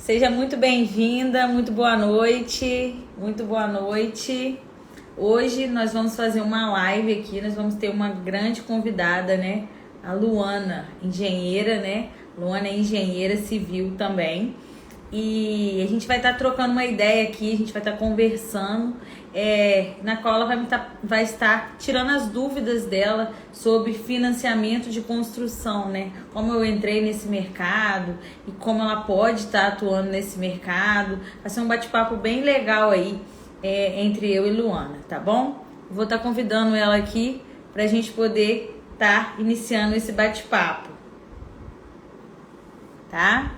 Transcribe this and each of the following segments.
Seja muito bem-vinda, muito boa noite, muito boa noite. Hoje nós vamos fazer uma live aqui, nós vamos ter uma grande convidada, né? A Luana, engenheira, né? Luana é engenheira civil também. E a gente vai estar trocando uma ideia aqui, a gente vai estar conversando, na qual ela vai estar tirando as dúvidas dela sobre financiamento de construção, né? Como eu entrei nesse mercado e como ela pode estar atuando nesse mercado. Vai ser um bate-papo bem legal aí, entre eu e Luana, tá bom? Vou estar convidando ela aqui para a gente poder estar iniciando esse bate-papo, tá?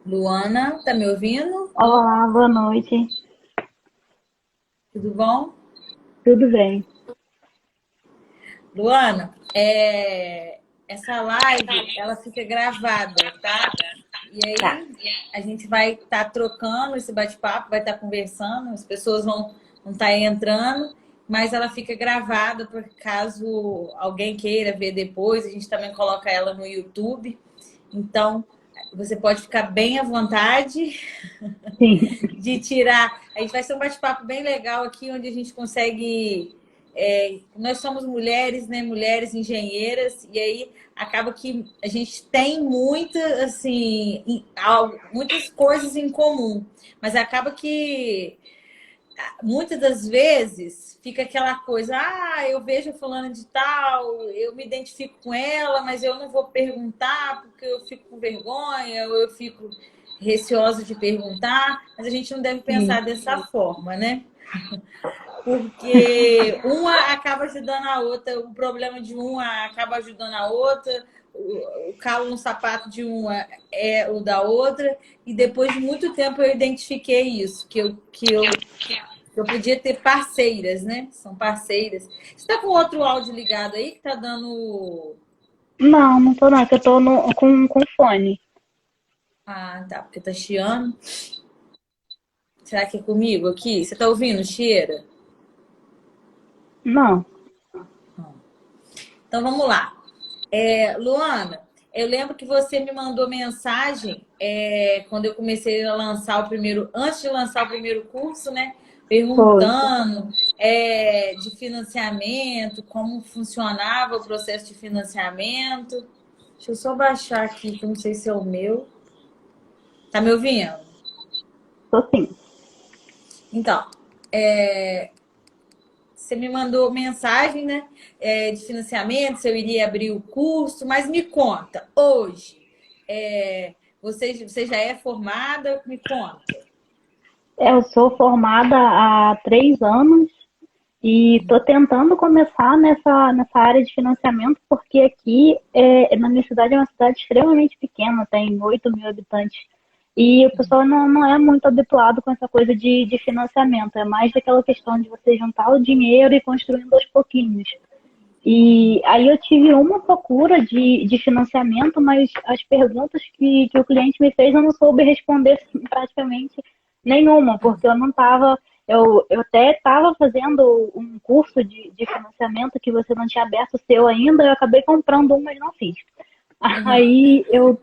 Luana, tá me ouvindo? Olá, boa noite. Tudo bom? Tudo bem? Luana, essa live ela fica gravada, tá? E Tá. aí a gente vai estar trocando esse bate-papo, vai estar conversando, as pessoas vão estar entrando, mas ela fica gravada por caso alguém queira ver depois. A gente também coloca ela no YouTube. Então, você pode ficar bem à vontade Sim. de tirar. A gente vai ser um bate-papo bem legal aqui, onde a gente consegue. Nós somos mulheres, né? Mulheres engenheiras, e aí acaba que a gente tem muitas coisas em comum, mas acaba que muitas das vezes fica aquela coisa, eu vejo fulana de tal, eu me identifico com ela, mas eu não vou perguntar porque eu fico com vergonha, ou eu fico receosa de perguntar, mas a gente não deve Sim. pensar dessa forma, né? Porque uma acaba ajudando a outra, o problema de uma acaba ajudando a outra, o calo no sapato de uma é o da outra, e depois de muito tempo eu identifiquei isso, que eu podia ter parceiras, né? São parceiras. Você está com outro áudio ligado aí que tá dando. Não, não tô não, é que eu tô com fone. Ah, tá, porque tá chiando. Será que é comigo aqui? Você tá ouvindo, Cheira? Não. Então vamos lá. Luana, eu lembro que você me mandou mensagem quando eu comecei a lançar antes de lançar o primeiro curso, né? Foi. Perguntando de financiamento, como funcionava o processo de financiamento. Deixa eu só baixar aqui, que eu não sei se é o meu. Tá me ouvindo? Tô sim. Então, você me mandou mensagem, né, de financiamento, se eu iria abrir o curso, mas me conta, hoje, você já é formada? Me conta. Eu sou formada há 3 anos e tô tentando começar nessa área de financiamento, porque aqui na minha cidade é uma cidade extremamente pequena, tem 8 mil habitantes. E o pessoal não é muito habituado com essa coisa de financiamento. É mais daquela questão de você juntar o dinheiro e construindo aos pouquinhos. E aí eu tive uma procura de financiamento, mas as perguntas que o cliente me fez eu não soube responder praticamente nenhuma, porque eu não estava. Eu até estava fazendo um curso de financiamento que você não tinha aberto o seu ainda, eu acabei comprando um, mas não fiz. Uhum. Aí eu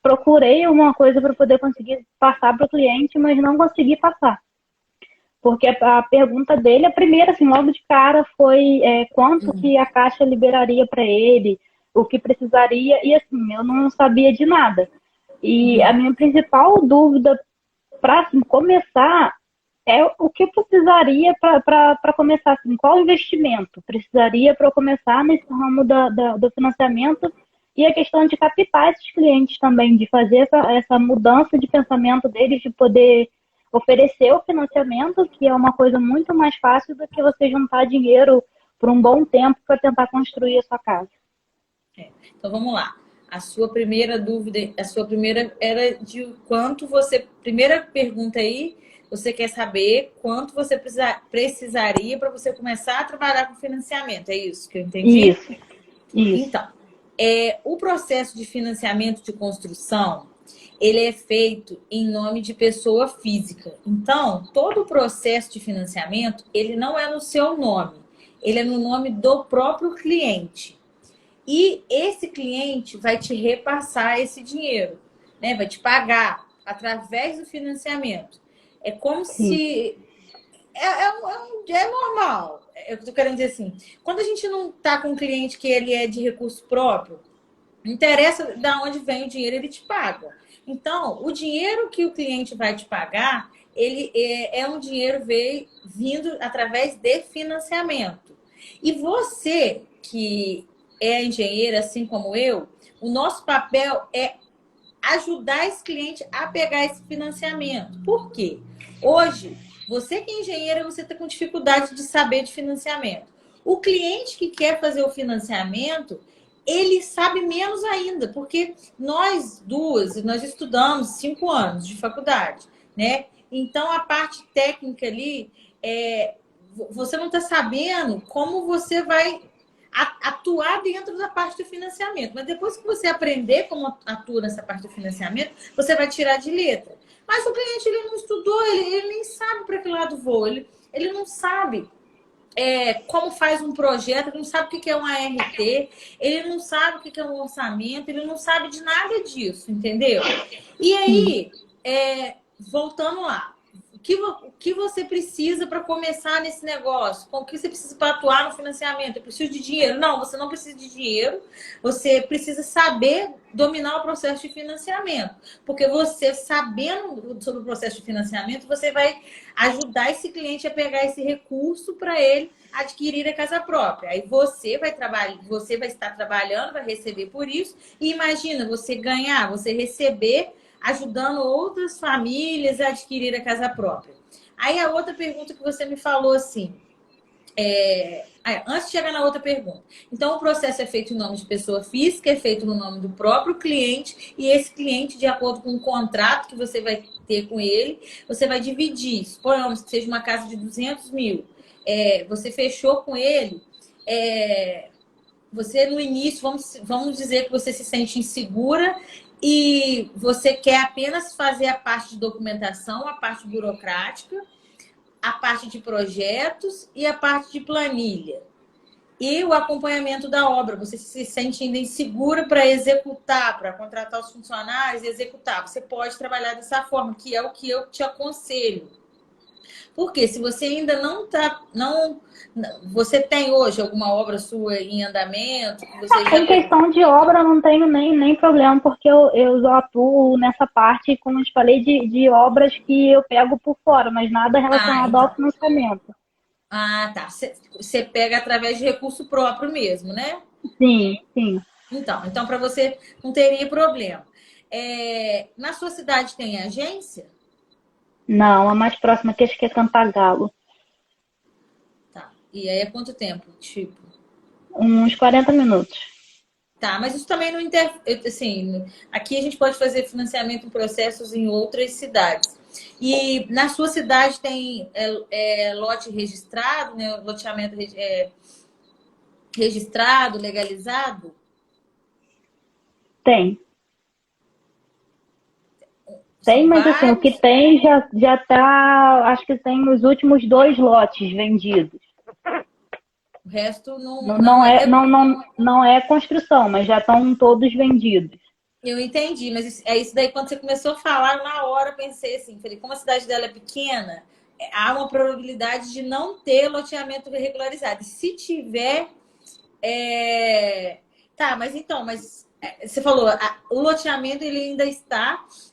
procurei uma coisa para poder conseguir passar para o cliente, mas não consegui passar. Porque a pergunta dele, a primeira, assim, logo de cara, foi quanto que a Caixa liberaria para ele, o que precisaria, e assim, eu não sabia de nada. E a minha principal dúvida para assim, começar é o que eu precisaria para começar, assim, qual investimento precisaria para eu começar nesse ramo do financiamento e a questão de captar esses clientes também, de fazer essa mudança de pensamento deles, de poder oferecer o financiamento, que é uma coisa muito mais fácil do que você juntar dinheiro por um bom tempo para tentar construir a sua casa. Então vamos lá. A sua primeira dúvida, a sua primeira era de quanto você. Primeira pergunta aí, você quer saber quanto você precisaria para você começar a trabalhar com financiamento. É isso que eu entendi? Isso, isso. Então, o processo de financiamento de construção, ele é feito em nome de pessoa física. Então, todo o processo de financiamento, ele não é no seu nome, ele é no nome do próprio cliente. E esse cliente vai te repassar esse dinheiro, né? Vai te pagar através do financiamento. É como Sim. se... É normal. Eu estou querendo dizer assim, quando a gente não está com um cliente que ele é de recurso próprio, não interessa de onde vem o dinheiro, ele te paga. Então, o dinheiro que o cliente vai te pagar, ele é um dinheiro vindo através de financiamento. E você, que é engenheira, assim como eu, o nosso papel é ajudar esse cliente a pegar esse financiamento. Por quê? Hoje, você que é engenheira, você está com dificuldade de saber de financiamento. O cliente que quer fazer o financiamento, ele sabe menos ainda, porque nós duas, nós estudamos 5 anos de faculdade, né? Então, a parte técnica ali, você não está sabendo como você vai atuar dentro da parte do financiamento. Mas depois que você aprender como atua nessa parte do financiamento, você vai tirar de letra. Mas o cliente, ele não estudou, ele nem sabe para que lado voa, ele não sabe como faz um projeto, ele não sabe o que é um ART, ele não sabe o que é um orçamento, ele não sabe de nada disso, entendeu? E aí, voltando lá, o que você precisa para começar nesse negócio? O que você precisa para atuar no financiamento? Eu preciso de dinheiro. Não, você não precisa de dinheiro. Você precisa saber dominar o processo de financiamento. Porque você, sabendo sobre o processo de financiamento, você vai ajudar esse cliente a pegar esse recurso para ele adquirir a casa própria. Aí você vai trabalhar, você vai estar trabalhando, vai receber por isso. E imagina você ganhar, você receber ajudando outras famílias a adquirir a casa própria. Aí a outra pergunta que você me falou assim, antes de chegar na outra pergunta. Então, o processo é feito em nome de pessoa física, é feito no nome do próprio cliente, e esse cliente, de acordo com o contrato que você vai ter com ele, você vai dividir. Suponhamos que seja uma casa de 200 mil. Você fechou com ele, você no início, vamos dizer que você se sente insegura e você quer apenas fazer a parte de documentação, a parte burocrática, a parte de projetos e a parte de planilha. E o acompanhamento da obra. Você se sente ainda insegura para executar, para contratar os funcionários e executar. Você pode trabalhar dessa forma, que é o que eu te aconselho. Porque se você ainda não está... Você tem hoje alguma obra sua em andamento? Que você já Em questão de obra, eu não tenho nem problema, porque eu atuo nessa parte, como eu te falei, de obras que eu pego por fora, mas nada relacionado ao financiamento. Ah, tá. Você pega através de recurso próprio mesmo, né? Sim, sim. Então para você não teria problema. Na sua cidade tem agência? Não, a mais próxima que acho que é Cantagalo. Tá. E aí é quanto tempo? Tipo. Uns 40 minutos. Tá, mas isso também não assim, aqui a gente pode fazer financiamento em processos em outras cidades. E na sua cidade tem lote registrado, né? Loteamento registrado, legalizado? Tem. Tem, São mas assim, o que vários? tem já tá, acho que tem os últimos 2 lotes vendidos. O resto Não é construção, mas já estão todos vendidos. Eu entendi, mas isso daí, quando você começou a falar, na hora eu pensei assim, falei, como a cidade dela é pequena, há uma probabilidade de não ter loteamento regularizado. E se tiver, tá, mas você falou, o loteamento ele ainda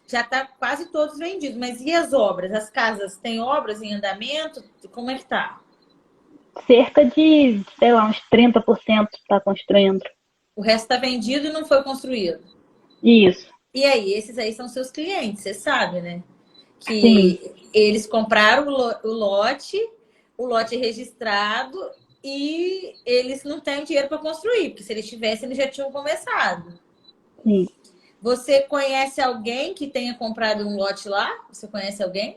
já está quase todos vendidos, mas e as obras? As casas têm obras em andamento? Como é que tá? Cerca de, sei lá, uns 30% está construindo. O resto está vendido e não foi construído. Isso. E aí, esses aí são seus clientes, você sabe, né? Sim. Que eles compraram o lote registrado e eles não têm dinheiro para construir, porque se eles tivessem, eles já tinham começado. Sim. Você conhece alguém que tenha comprado um lote lá? Você conhece alguém?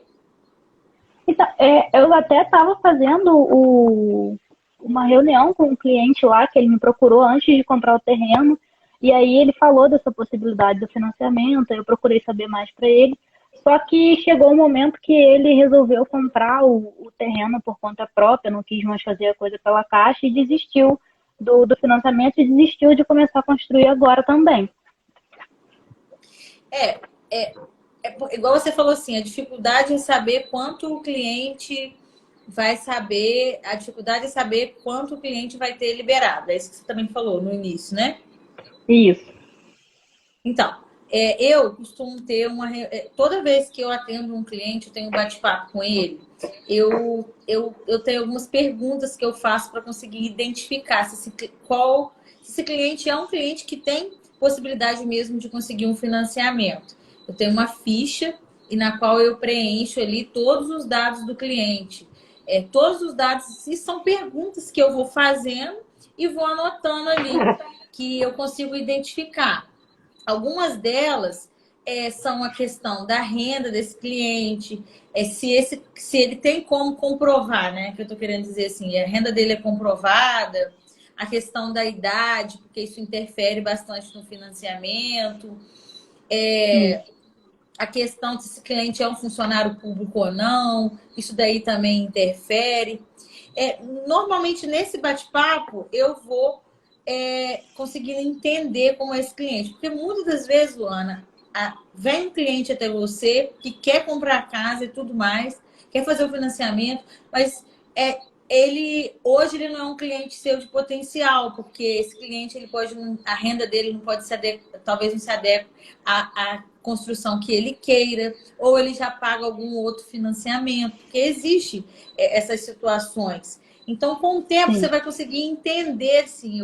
Então, eu até estava fazendo uma reunião com um cliente lá, que ele me procurou antes de comprar o terreno, e aí ele falou dessa possibilidade do financiamento, eu procurei saber mais para ele, só que chegou um momento que ele resolveu comprar o terreno por conta própria, não quis mais fazer a coisa pela Caixa e desistiu do financiamento e desistiu de começar a construir agora também. É, é, igual você falou assim, a dificuldade é saber quanto o cliente vai saber, a dificuldade é saber quanto o cliente vai ter liberado. É isso que você também falou no início, né? Isso. Então, eu costumo ter toda vez que eu atendo um cliente, eu tenho um bate-papo com ele, eu tenho algumas perguntas que eu faço para conseguir identificar se esse cliente é um cliente que tem possibilidade mesmo de conseguir um financiamento. Eu tenho uma ficha e na qual eu preencho ali todos os dados do cliente. Todos os dados, e são perguntas que eu vou fazendo e vou anotando ali, que eu consigo identificar. Algumas delas são a questão da renda desse cliente, se ele tem como comprovar, né? Que eu estou querendo dizer assim, a renda dele é comprovada, a questão da idade, porque isso interfere bastante no financiamento, a questão se esse cliente é um funcionário público ou não, isso daí também interfere. Normalmente, nesse bate-papo, eu vou conseguindo entender como é esse cliente. Porque muitas das vezes, Luana, vem um cliente até você que quer comprar a casa e tudo mais, quer fazer o financiamento, mas hoje ele não é um cliente seu de potencial, porque esse cliente ele pode a renda dele não pode se adequar, talvez não se adeque à construção que ele queira, ou ele já paga algum outro financiamento, porque existe essas situações. Então, com o tempo, você vai conseguir entender, assim,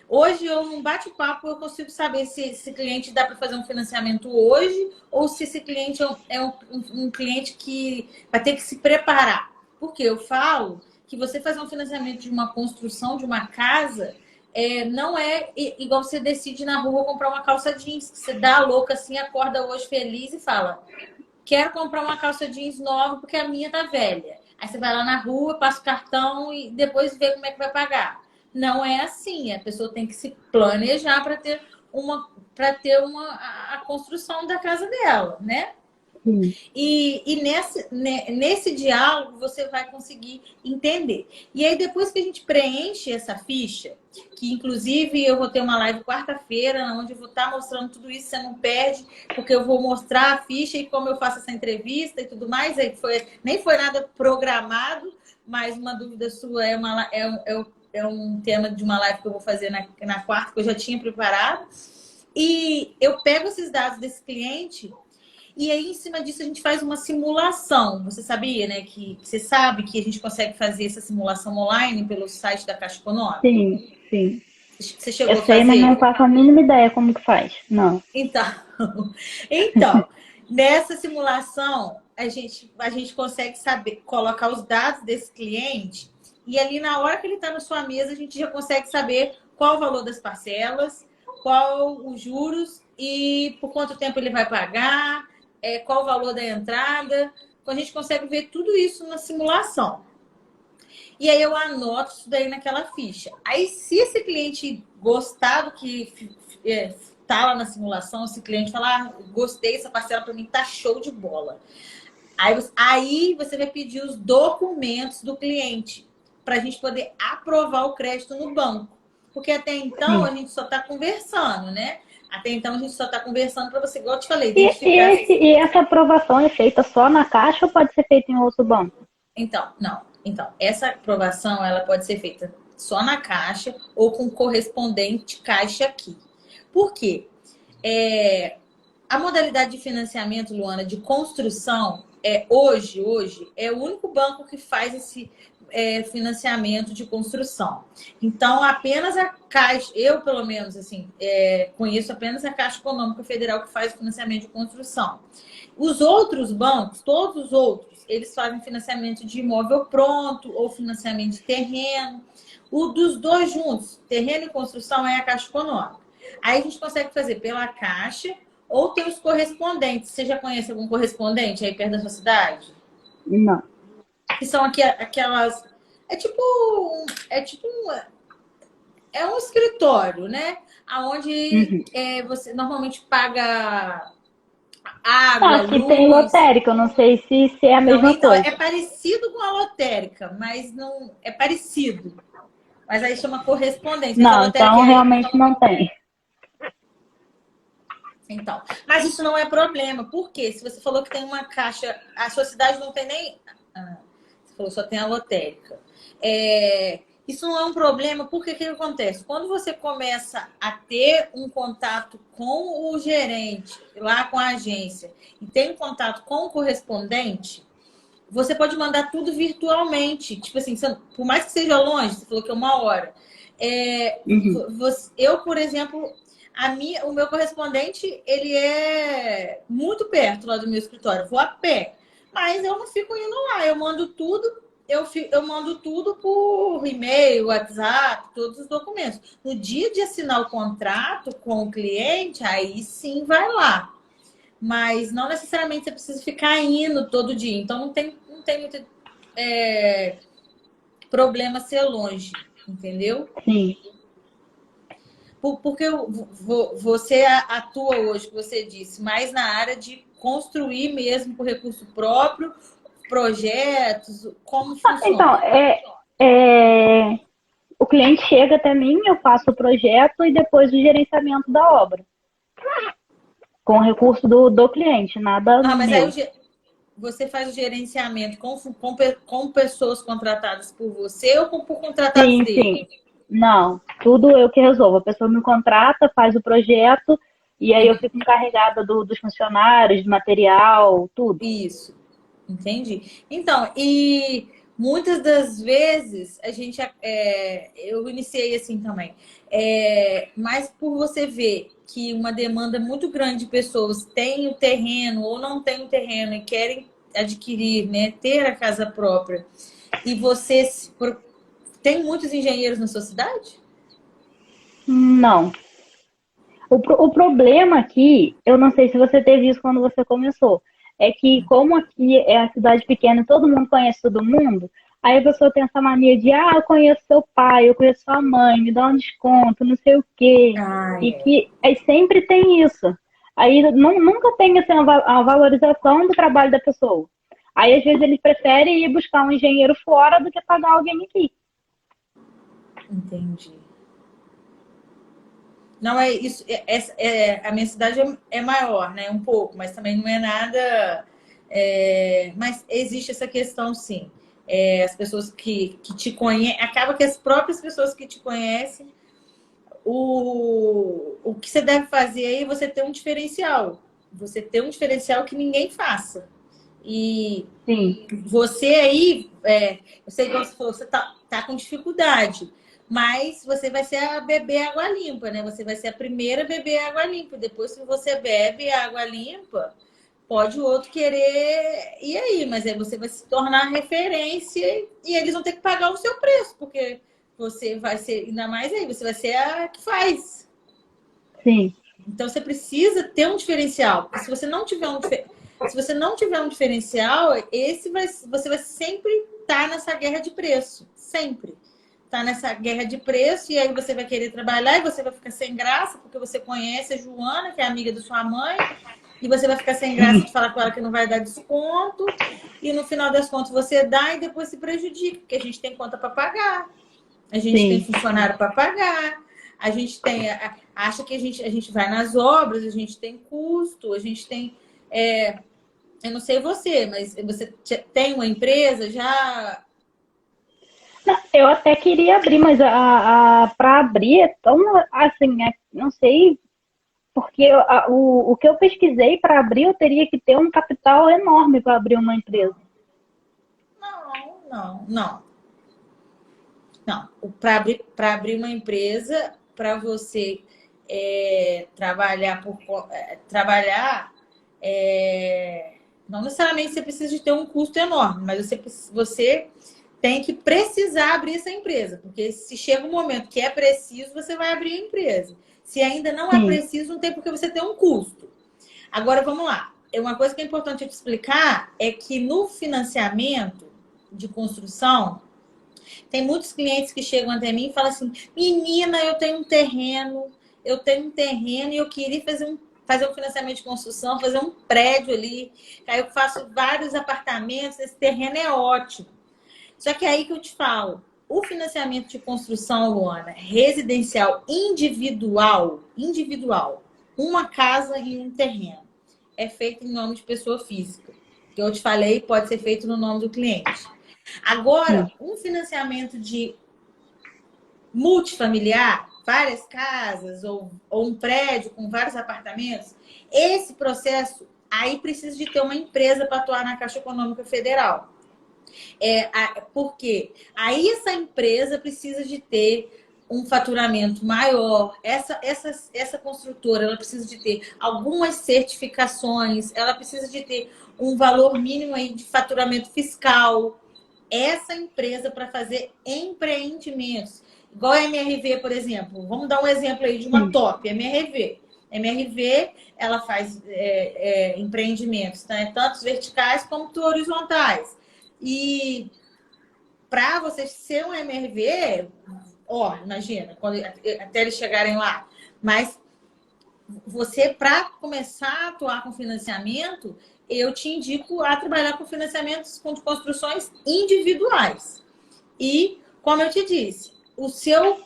hoje, num bate-papo, eu consigo saber se esse cliente dá para fazer um financiamento hoje ou se esse cliente um cliente que vai ter que se preparar. Porque eu falo que você fazer um financiamento de uma construção de uma casa não é igual você decide na rua comprar uma calça jeans. Você dá a louca assim, acorda hoje feliz e fala: quero comprar uma calça jeans nova porque a minha tá velha. Aí você vai lá na rua, passa o cartão e depois vê como é que vai pagar. Não é assim. A pessoa tem que se planejar para ter a construção da casa dela, né? E nesse diálogo você vai conseguir entender. E aí, depois que a gente preenche essa ficha, que inclusive eu vou ter uma live quarta-feira, onde eu vou estar mostrando tudo isso, você não perde, porque eu vou mostrar a ficha e como eu faço essa entrevista e tudo mais. Aí nem foi nada programado, mas uma dúvida sua é um tema de uma live que eu vou fazer na quarta, que eu já tinha preparado. E eu pego esses dados desse cliente. E aí, em cima disso, a gente faz uma simulação. Você sabia, né? Que você sabe que a gente consegue fazer essa simulação online pelo site da Caixa Econômica? Sim, sim. Você chegou Eu a sei, mas fazer? não faço a mínima ideia como que faz. Não. Então, então, nessa simulação, a gente consegue saber, colocar os dados desse cliente e ali na hora que ele está na sua mesa, a gente já consegue saber qual o valor das parcelas, qual os juros e por quanto tempo ele vai pagar, qual o valor da entrada. Então, a gente consegue ver tudo isso na simulação. E aí eu anoto isso daí naquela ficha. Aí, se esse cliente gostar do que tá lá na simulação, esse cliente falar, gostei, essa parcela para mim tá show de bola. Aí você vai pedir os documentos do cliente para a gente poder aprovar o crédito no banco. Porque até então a gente só está conversando, né? Até então a gente só está conversando para você, igual eu te falei, identificar. E essa aprovação é feita só na Caixa ou pode ser feita em outro banco? Então, não. Então, essa aprovação ela pode ser feita só na Caixa ou com correspondente Caixa aqui. Por quê? A modalidade de financiamento, Luana, de construção, hoje, é o único banco que faz esse financiamento de construção. Então, apenas a Caixa, eu pelo menos, assim, conheço apenas a Caixa Econômica Federal que faz o financiamento de construção. Os outros bancos, todos os outros, eles fazem financiamento de imóvel pronto ou financiamento de terreno. O dos dois juntos, terreno e construção, é a Caixa Econômica. Aí a gente consegue fazer pela Caixa ou tem os correspondentes. Você já conhece algum correspondente aí perto da sua cidade? Não. Que são aquelas. É tipo. É tipo é um escritório, né? Onde Uhum. você normalmente paga água, Aqui tem luz. lotérica, eu não sei se é a Não, mesma então, coisa. é parecido com a lotérica, mas não é parecido. Mas aí chama correspondente. Mas a Não, lotérica então é. realmente não tem. Então, mas isso não é problema. Por quê? Se você falou que tem uma caixa, a sua cidade não tem nem. Você falou só tem a lotérica. Isso não é um problema, porque o que acontece? Quando você começa a ter um contato com o gerente, lá com a agência, e tem um contato com o correspondente, você pode mandar tudo virtualmente. Tipo assim, por mais que seja longe, você falou que é 1 hora. Uhum. Eu, por exemplo, o meu correspondente, ele é muito perto lá do meu escritório. Vou a pé. Mas eu não fico indo lá. Eu mando tudo. Eu mando tudo por e-mail, WhatsApp, todos os documentos. No dia de assinar o contrato com o cliente, aí sim vai lá. Mas não necessariamente você precisa ficar indo todo dia. Então não tem muito problema ser longe, entendeu? Sim. Porque você atua hoje, que você disse, mais na área de construir mesmo por recurso próprio, projetos, como Então, funciona? o cliente chega até mim, eu faço o projeto e depois o gerenciamento da obra, com o recurso do cliente, nada Mas aí meu. você faz o gerenciamento com pessoas contratadas por você ou por contratados Sim, dele? sim. Não, tudo eu que resolvo. A pessoa me contrata, faz o projeto e aí eu fico encarregada dos funcionários, do material, tudo. Isso, entendi. Então, e muitas das vezes eu iniciei assim também, mas por você ver que uma demanda muito grande de pessoas tem o terreno ou não tem o terreno e querem adquirir, né, ter a casa própria, e tem muitos engenheiros na sua cidade? Não. O problema aqui, eu não sei se você teve isso quando você começou, é que como aqui é a cidade pequena e todo mundo conhece todo mundo, aí a pessoa tem essa mania de, eu conheço seu pai, eu conheço sua mãe, me dá um desconto, não sei o quê. Ah, E é. que aí sempre tem isso. Aí nunca tem assim, a valorização do trabalho da pessoa. Aí às vezes eles preferem ir buscar um engenheiro fora do que pagar alguém aqui. Entendi. Não é isso. A minha cidade é maior, né? Um pouco, mas também não é nada. Mas existe essa questão, sim. As pessoas que te conhecem, acaba que as próprias pessoas que te conhecem, o que você deve fazer aí é você ter um diferencial. Você ter um diferencial que ninguém faça. E Sim, você aí, eu sei que você falou, você tá com dificuldade, mas você vai ser a beber água limpa, né? Você vai ser a primeira a beber água limpa. Depois que você bebe água limpa, pode o outro querer. E aí? Mas aí você vai se tornar referência e eles vão ter que pagar o seu preço, porque você vai ser, ainda mais aí, você vai ser a que faz. sim, Então você precisa ter um diferencial, porque se você não tiver um diferencial, você vai sempre estar nessa guerra de preço, sempre tá nessa guerra de preço e aí você vai querer trabalhar e você vai ficar sem graça porque você conhece a Joana, que é amiga da sua mãe, e você vai ficar sem graça sim, de falar com ela que não vai dar desconto e no final das contas você dá e depois se prejudica, porque a gente tem conta para pagar. A gente tem sim. funcionário para pagar, a gente acha que a gente vai nas obras, a gente tem custo, a gente tem. Eu não sei você, mas você tem uma empresa já. Eu até queria abrir, mas para abrir é tão assim, não sei, porque o que eu pesquisei para abrir, eu teria que ter um capital enorme para abrir uma empresa. Não, não, não. Não. Para abrir uma empresa, para você trabalhar, não necessariamente você precisa de ter um custo enorme, mas você tem que precisar abrir essa empresa, porque se chega um momento que é preciso, você vai abrir a empresa. Se ainda não é preciso, não tem por que você ter um custo. Agora, vamos lá. Uma coisa que é importante eu te explicar é que no financiamento de construção, tem muitos clientes que chegam até mim e falam assim, menina, eu tenho um terreno e eu queria fazer um financiamento de construção, fazer um prédio ali, aí eu faço vários apartamentos, esse terreno é ótimo. Só que é aí que eu te falo, o financiamento de construção, Luana, residencial individual, uma casa e um terreno, é feito em nome de pessoa física. Que eu te falei, pode ser feito no nome do cliente. Agora, um financiamento de multifamiliar, várias casas ou um prédio com vários apartamentos, esse processo aí precisa de ter uma empresa para atuar na Caixa Econômica Federal. Porque aí essa empresa precisa de ter um faturamento maior. Essa construtora, ela precisa de ter algumas certificações, ela precisa de ter um valor mínimo aí de faturamento fiscal. Essa empresa para fazer empreendimentos. Igual a MRV, por exemplo. Vamos dar um exemplo aí de uma top, MRV. MRV, ela faz empreendimentos, né? Tanto verticais como horizontais. E para você ser um MRV, imagina, até eles chegarem lá. Mas você, para começar a atuar com financiamento, eu te indico a trabalhar com financiamentos com construções individuais. E, como eu te disse, o seu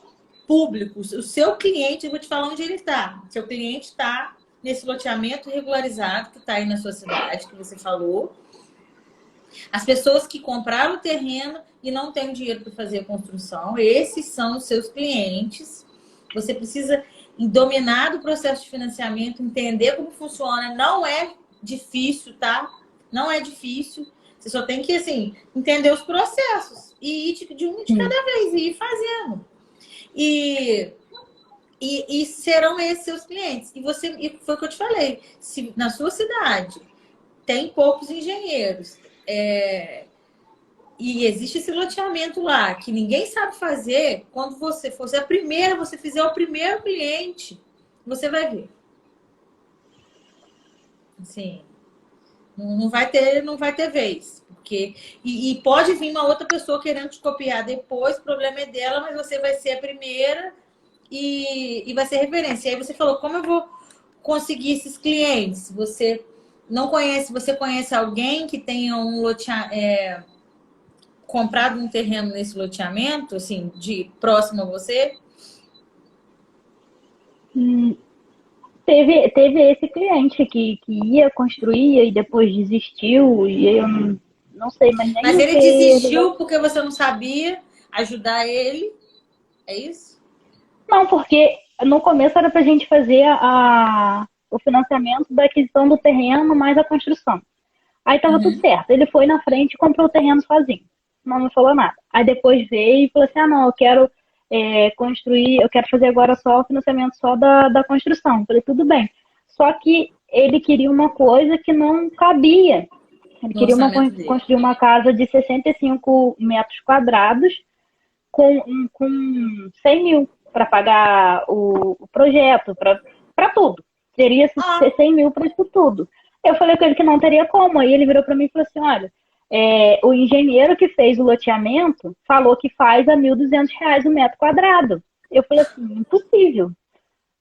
público, o seu cliente, eu vou te falar onde ele está. Seu cliente está nesse loteamento regularizado que está aí na sua cidade, que você falou. As pessoas que compraram o terreno e não têm dinheiro para fazer a construção, esses são os seus clientes. Você precisa dominar o processo de financiamento, entender como funciona. Não é difícil, tá? Não é difícil. Você só tem que, assim, entender os processos e ir de um de cada vez e ir fazendo. E serão esses seus clientes. E foi o que eu te falei. Se na sua cidade tem poucos engenheiros, e existe esse loteamento lá que ninguém sabe fazer, quando você for a primeira, você fizer o primeiro cliente, você vai ver. Assim, não vai ter vez. Porque, e pode vir uma outra pessoa querendo te copiar depois, o problema é dela, mas você vai ser a primeira e vai ser referência. E aí você falou, como eu vou conseguir esses clientes? Você não conhece, você conhece alguém que tenha comprado um terreno nesse loteamento, assim, de próximo a você? Teve esse cliente que ia construir e depois desistiu, e eu não sei, mas nem. Mas ele desistiu porque você não sabia ajudar ele? É isso? Não, porque no começo era pra gente fazer o financiamento da aquisição do terreno mais a construção. Aí tava tudo certo. Ele foi na frente e comprou o terreno sozinho. Não me falou nada. Aí depois veio e falou assim, não, eu quero construir, eu quero fazer agora só o financiamento só da construção. Eu falei, tudo bem. Só que ele queria uma coisa que não cabia. Ele queria construir uma casa de 65 metros quadrados com 100 mil para pagar o projeto, para tudo. Teria 100 mil para isso tudo. Eu falei com ele que não teria como. Aí ele virou para mim e falou assim, olha, o engenheiro que fez o loteamento falou que faz a R$ 1.200 o metro quadrado. Eu falei assim, impossível.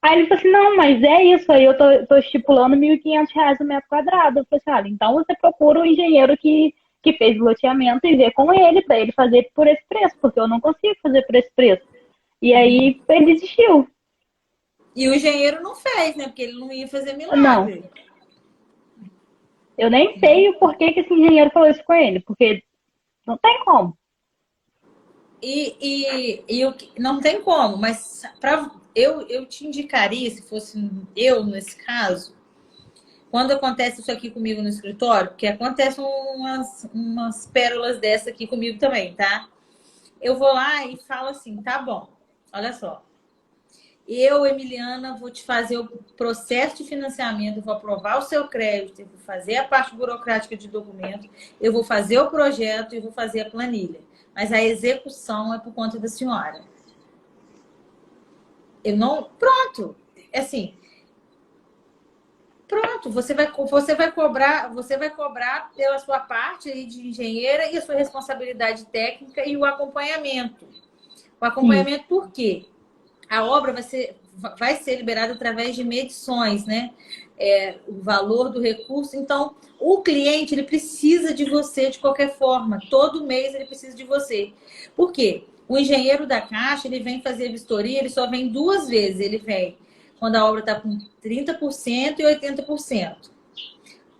Aí ele falou assim, não, mas é isso aí, eu tô estipulando R$ 1.500 o metro quadrado. Eu falei assim, olha, então você procura o engenheiro que fez o loteamento e vê com ele, para ele fazer por esse preço, porque eu não consigo fazer por esse preço. E aí ele desistiu. E o engenheiro não fez, né? Porque ele não ia fazer milagre. Não. Eu nem sei o porquê que esse engenheiro falou isso com ele, porque não tem como. Não tem como, mas eu te indicaria, se fosse eu nesse caso, quando acontece isso aqui comigo no escritório, porque acontecem umas pérolas dessa aqui comigo também, tá? Eu vou lá e falo assim, tá bom, olha só. Eu, Emiliana, vou te fazer o processo de financiamento, eu vou aprovar o seu crédito, eu vou fazer a parte burocrática de documento, eu vou fazer o projeto e vou fazer a planilha. mas a execução é por conta da senhora. Eu não... Pronto. Assim, pronto, você vai cobrar pela sua parte aí de engenheira e a sua responsabilidade técnica e o acompanhamento. O acompanhamento por quê? A obra vai ser liberada através de medições, né? O valor do recurso. Então, o cliente, ele precisa de você de qualquer forma. Todo mês ele precisa de você. Por quê? O engenheiro da Caixa, ele vem fazer vistoria, ele só vem 2 vezes. Ele vem quando a obra está com 30% e 80%.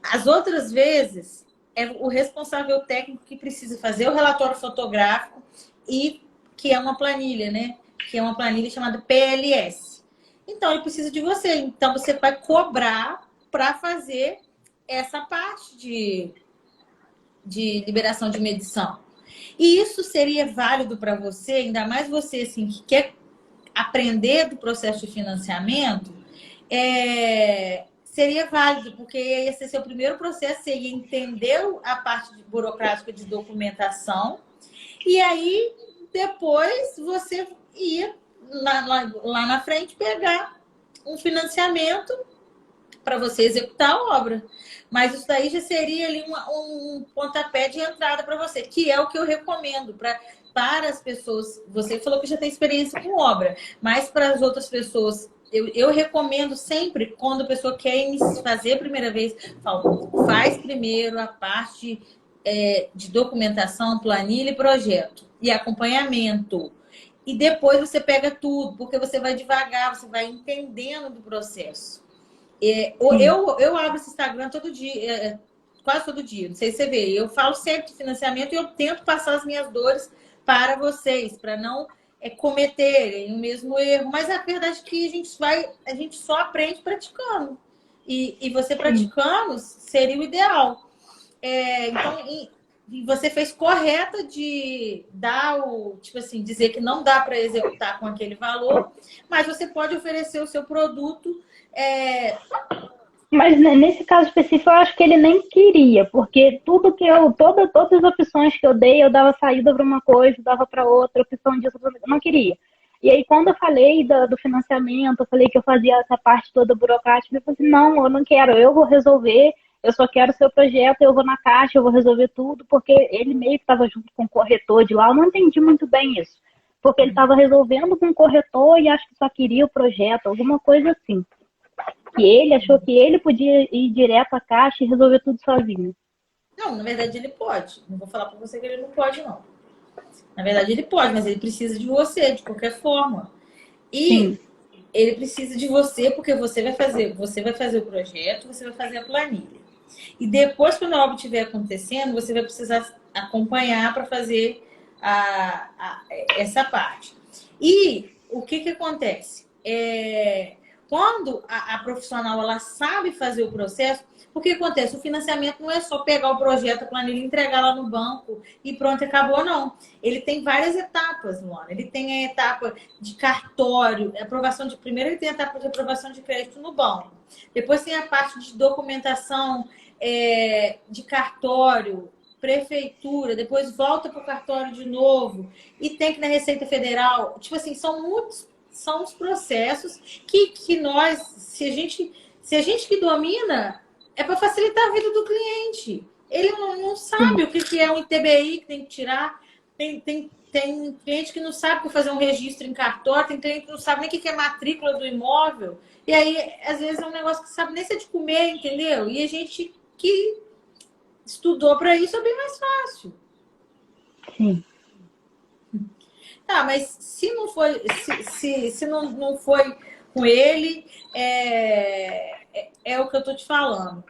As outras vezes, é o responsável técnico que precisa fazer o relatório fotográfico e que é uma planilha, né? Que é uma planilha chamada PLS. Então, ele precisa de você. Então, você vai cobrar para fazer essa parte de liberação de medição. E isso seria válido para você, ainda mais você assim, que quer aprender do processo de financiamento, seria válido, porque esse é seu primeiro processo, você ia entender a parte burocrática de documentação, e aí depois você ia lá na frente pegar um financiamento para você executar a obra. Mas isso daí já seria ali um pontapé de entrada para você, que é o que eu recomendo para as pessoas. Você falou que já tem experiência com obra, mas para as outras pessoas, eu recomendo sempre, quando a pessoa quer fazer a primeira vez, faz primeiro a parte de documentação, planilha e projeto, e acompanhamento. E depois você pega tudo, porque você vai devagar, você vai entendendo do processo. Eu abro esse Instagram todo dia, quase todo dia, não sei se você vê. Eu falo sempre de financiamento e eu tento passar as minhas dores para vocês, para não cometerem o mesmo erro. Mas a verdade é que a gente só aprende praticando. E você praticando seria o ideal. Então, você fez correta de dar tipo assim, dizer que não dá para executar com aquele valor, mas você pode oferecer o seu produto. Mas nesse caso específico, eu acho que ele nem queria, porque todas as opções que eu dei, eu dava saída para uma coisa, dava para outra, opção disso, eu não queria. E aí, quando eu falei do financiamento, eu falei que eu fazia essa parte toda burocrática, ele falou assim, não, eu não quero, eu vou resolver, eu só quero o seu projeto, eu vou na Caixa, eu vou resolver tudo, porque ele meio que estava junto com o corretor de lá, eu não entendi muito bem isso, porque ele estava resolvendo com o corretor e acho que só queria o projeto, alguma coisa assim. Que ele achou que ele podia ir direto à Caixa e resolver tudo sozinho. Não, na verdade ele pode. Não vou falar para você que ele não pode, não. Na verdade ele pode, mas ele precisa de você, de qualquer forma. E Sim. Ele precisa de você porque você vai fazer o projeto, você vai fazer a planilha. E depois, quando a obra estiver acontecendo, você vai precisar acompanhar para fazer essa parte. E o que acontece? Quando a profissional ela sabe fazer o processo, o que acontece? O financiamento não é só pegar o projeto, a planilha, entregar lá no banco e pronto, acabou, não. Ele tem várias etapas, Luana. Ele tem a etapa de cartório, primeiro ele tem a etapa de aprovação de crédito no banco. Depois tem a parte de documentação de cartório, prefeitura, depois volta para o cartório de novo e tem que ir na Receita Federal. Tipo assim, são os processos que nós, se a gente que domina, é para facilitar a vida do cliente. Ele não sabe o que é um ITBI que tem que tirar. Tem cliente que não sabe o que fazer um registro em cartório, tem cliente que não sabe nem o que é matrícula do imóvel. E aí, às vezes, é um negócio que sabe nem se é de comer, entendeu? E a gente que estudou para isso é bem mais fácil. Sim. Tá, mas se não foi, se não foi com ele, é o que eu tô te falando.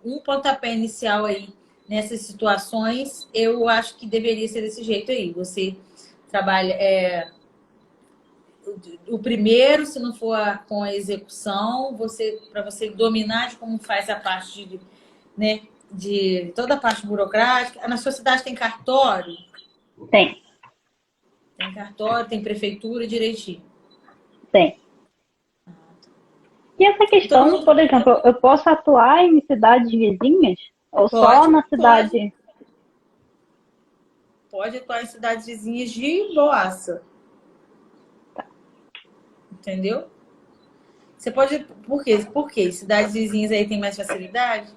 Um pontapé inicial aí nessas situações, eu acho que deveria ser desse jeito aí. Você trabalha o primeiro, se não for com a execução, para você dominar de como faz a parte de toda a parte burocrática. Na sua cidade tem cartório? Tem. Tem cartório, tem prefeitura direitinho? Tem. E essa questão, então, por exemplo, eu posso atuar em cidades vizinhas? Ou só na cidade? pode atuar em cidades vizinhas de boaça. Entendeu? Você pode. Por quê? Por quê? Cidades vizinhas aí tem mais facilidade?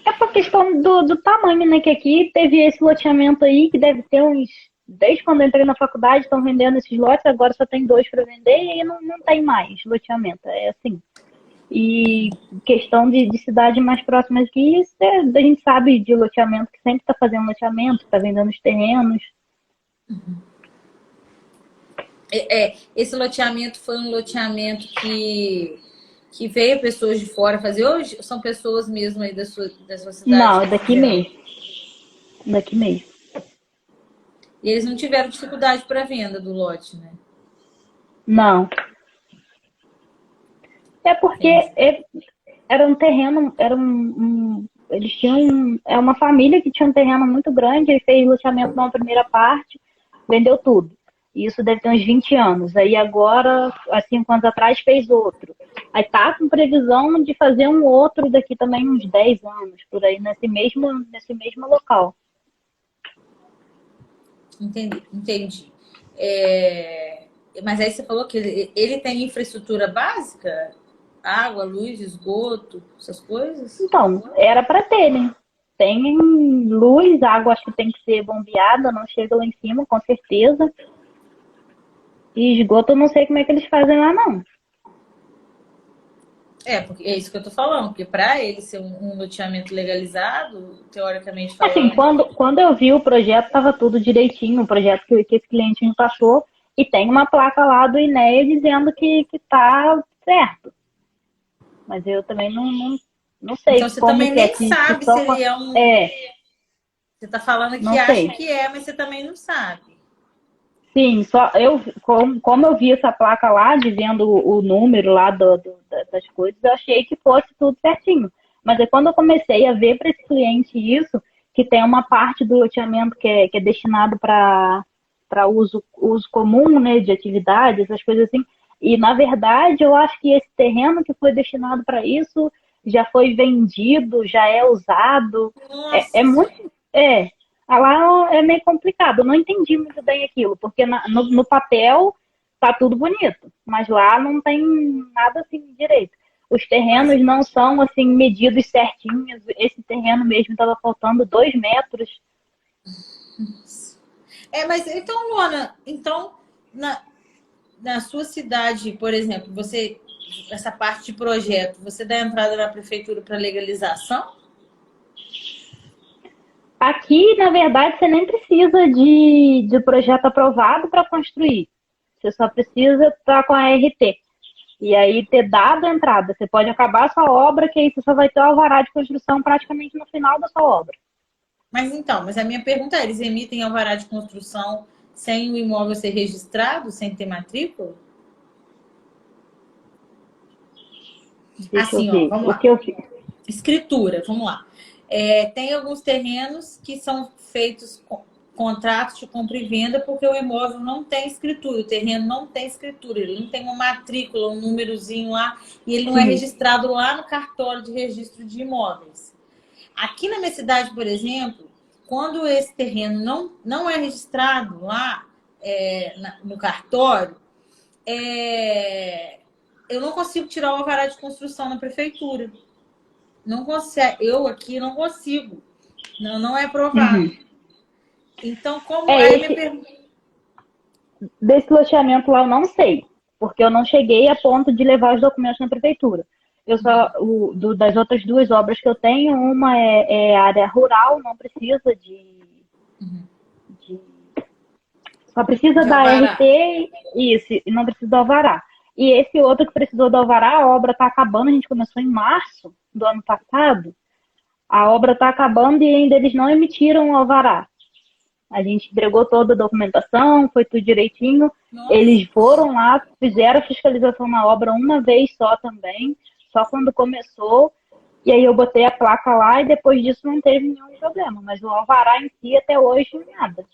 É por questão do tamanho, né? Que aqui teve esse loteamento aí, que deve ter uns. Desde quando eu entrei na faculdade, estão vendendo esses lotes, agora só tem 2 para vender e aí não tem mais loteamento. É assim. E questão de cidade mais próxima aqui, a gente sabe de loteamento que sempre está fazendo loteamento, está vendendo os terrenos. Esse loteamento foi um loteamento que veio pessoas de fora fazer hoje? Ou são pessoas mesmo aí da sua cidade? Não, é daqui mesmo. Daqui mesmo. E eles não tiveram dificuldade para venda do lote, né? Não. É porque era um terreno, eles tinham, é uma família que tinha um terreno muito grande e fez loteamento numa primeira parte, vendeu tudo. Isso deve ter uns 20 anos. Aí agora, há 5 anos atrás, fez outro. Aí tá com previsão de fazer um outro daqui também uns 10 anos, por aí, nesse mesmo local. Entendi. Mas aí você falou que ele tem infraestrutura básica? Água, luz, esgoto, essas coisas? Então, era para ter, né? Tem luz, água acho que tem que ser bombeada, não chega lá em cima, com certeza. E esgoto eu não sei como é que eles fazem lá, não. Porque é isso que eu tô falando, porque para ele ser um loteamento legalizado, teoricamente Assim, falando. quando eu vi o projeto, estava tudo direitinho, o projeto que esse cliente me passou, e tem uma placa lá do INEA dizendo que tá certo. Mas eu também não sei Então você como também que é nem sabe se ele é um. Você tá falando que não acha sei. que é, mas você também não sabe. Sim, só como eu vi essa placa lá, de vendo o número lá das coisas, eu achei que fosse tudo certinho. Mas aí quando eu comecei a ver para esse cliente isso, que tem uma parte do loteamento que é destinado para uso comum, né, de atividades, essas coisas assim. E na verdade eu acho que esse terreno que foi destinado para isso já foi vendido, já é usado. É Nossa. muito. Lá é meio complicado. Eu não entendi muito bem aquilo, porque no papel tá tudo bonito, mas lá não tem nada assim direito. Os terrenos não são assim medidos certinhos. Esse terreno mesmo estava faltando 2 metros. Mas então, Luana, então na sua cidade, por exemplo, essa parte de projeto, você dá entrada na prefeitura para legalização? Aqui, na verdade, você nem precisa de projeto aprovado para construir. Você só precisa estar com a RT. E aí ter dado a entrada. Você pode acabar a sua obra, que aí você só vai ter o alvará de construção praticamente no final da sua obra. Mas a minha pergunta é, eles emitem alvará de construção sem o imóvel ser registrado, sem ter matrícula? Deixa eu Assim, ó, ver. vamos O lá. que eu fiz? Escritura, vamos lá. Tem alguns terrenos que são feitos contratos de compra e venda porque o imóvel não tem escritura, o terreno não tem escritura, ele não tem uma matrícula, um númerozinho lá, e ele não é registrado lá no cartório de registro de imóveis. Aqui na minha cidade, por exemplo, quando esse terreno não é registrado lá no cartório, eu não consigo tirar o alvará de construção na prefeitura. Não consegue, eu aqui não consigo. Não é aprovado. Então, como é minha pergunta? Desse loteamento lá eu não sei, porque eu não cheguei a ponto de levar os documentos na prefeitura. Eu só, das outras 2 obras que eu tenho, uma é área rural, não precisa só precisa da RT, isso, e não precisa do alvará. E esse outro que precisou do alvará, a obra está acabando, a gente começou em março do ano passado, a obra está acabando e ainda eles não emitiram o alvará. A gente entregou toda a documentação, foi tudo direitinho. Nossa. Eles foram lá, fizeram a fiscalização na obra uma vez só também, só quando começou. E aí eu botei a placa lá e depois disso não teve nenhum problema. Mas o alvará em si até hoje nada.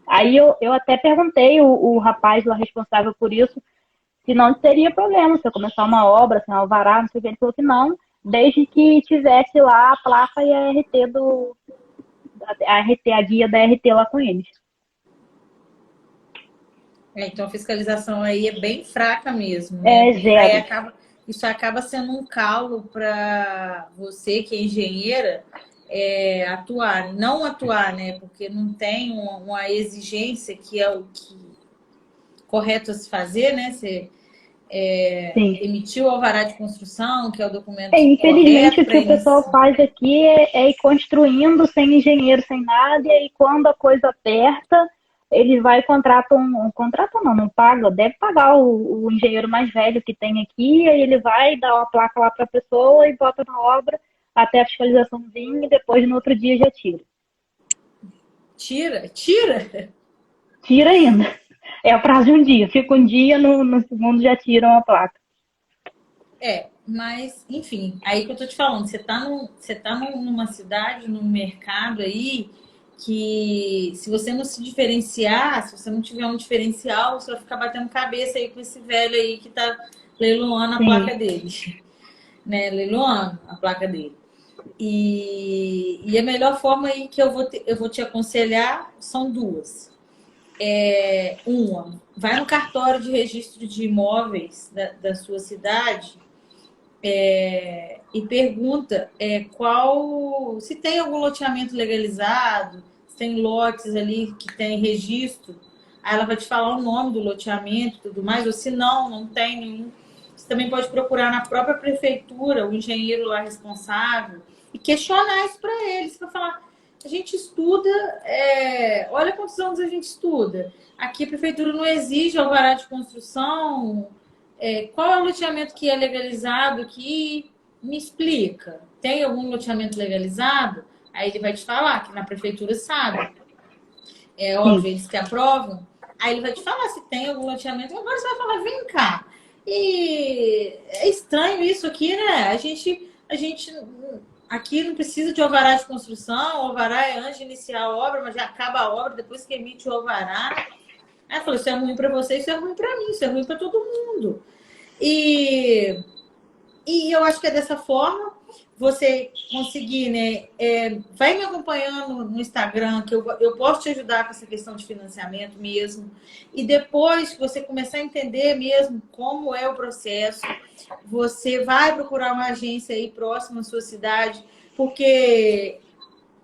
Aí eu até perguntei o rapaz lá responsável por isso se não teria problema se eu começar uma obra sem alvará, não sei o que. Ele falou que não, desde que tivesse lá a placa e a RT a RT, a guia da RT lá com eles. Então a fiscalização aí é bem fraca mesmo, né? Zero. Isso acaba sendo um calo para você que é engenheira atuar, não atuar, né? Porque não tem uma exigência que é o que correto a se fazer, né? Você emitiu o alvará de construção, que é o documento infelizmente, correto o que para o pessoal iniciar. faz aqui é ir construindo sem engenheiro, sem nada, e aí quando a coisa aperta, ele vai e contrata contrata não paga, deve pagar o engenheiro mais velho que tem aqui, aí ele vai dar uma placa lá para a pessoa e bota na obra até a fiscalização vir e depois no outro dia já tira. Tira? Tira ainda. É o prazo de um dia. Fica um dia, no segundo já tiram a placa. Mas, enfim, aí que eu tô te falando, você tá numa cidade, num mercado aí, que se você não se diferenciar, se você não tiver um diferencial, você vai ficar batendo cabeça aí com esse velho aí que tá leiloando a placa dele, né? Leiloando a placa dele. E a melhor forma aí que eu vou te aconselhar são duas. Uma, vai no cartório de registro de imóveis da sua cidade e pergunta se tem algum loteamento legalizado, se tem lotes ali que tem registro. Aí ela vai te falar o nome do loteamento e tudo mais, ou se não tem nenhum. Você também pode procurar na própria prefeitura, o engenheiro lá responsável, e questionar isso para eles. Você vai falar, a gente estuda, olha quantos anos a gente estuda. Aqui a prefeitura não exige alvará de construção. Qual é o loteamento que é legalizado aqui? Me explica. Tem algum loteamento legalizado? Aí ele vai te falar, que na prefeitura sabe. É óbvio, eles que aprovam. Aí ele vai te falar se tem algum loteamento. Agora você vai falar, vem cá. E é estranho isso aqui, né? A gente aqui não precisa de alvará de construção. O alvará é antes de iniciar a obra, mas já acaba a obra depois que emite o alvará. Aí eu falei, isso é ruim para você, isso é ruim para mim, isso é ruim para todo mundo. E eu acho que é dessa forma você conseguir, né? Vai me acompanhando no Instagram, que eu posso te ajudar com essa questão de financiamento mesmo. E depois que você começar a entender mesmo como é o processo, você vai procurar uma agência aí próxima à sua cidade, porque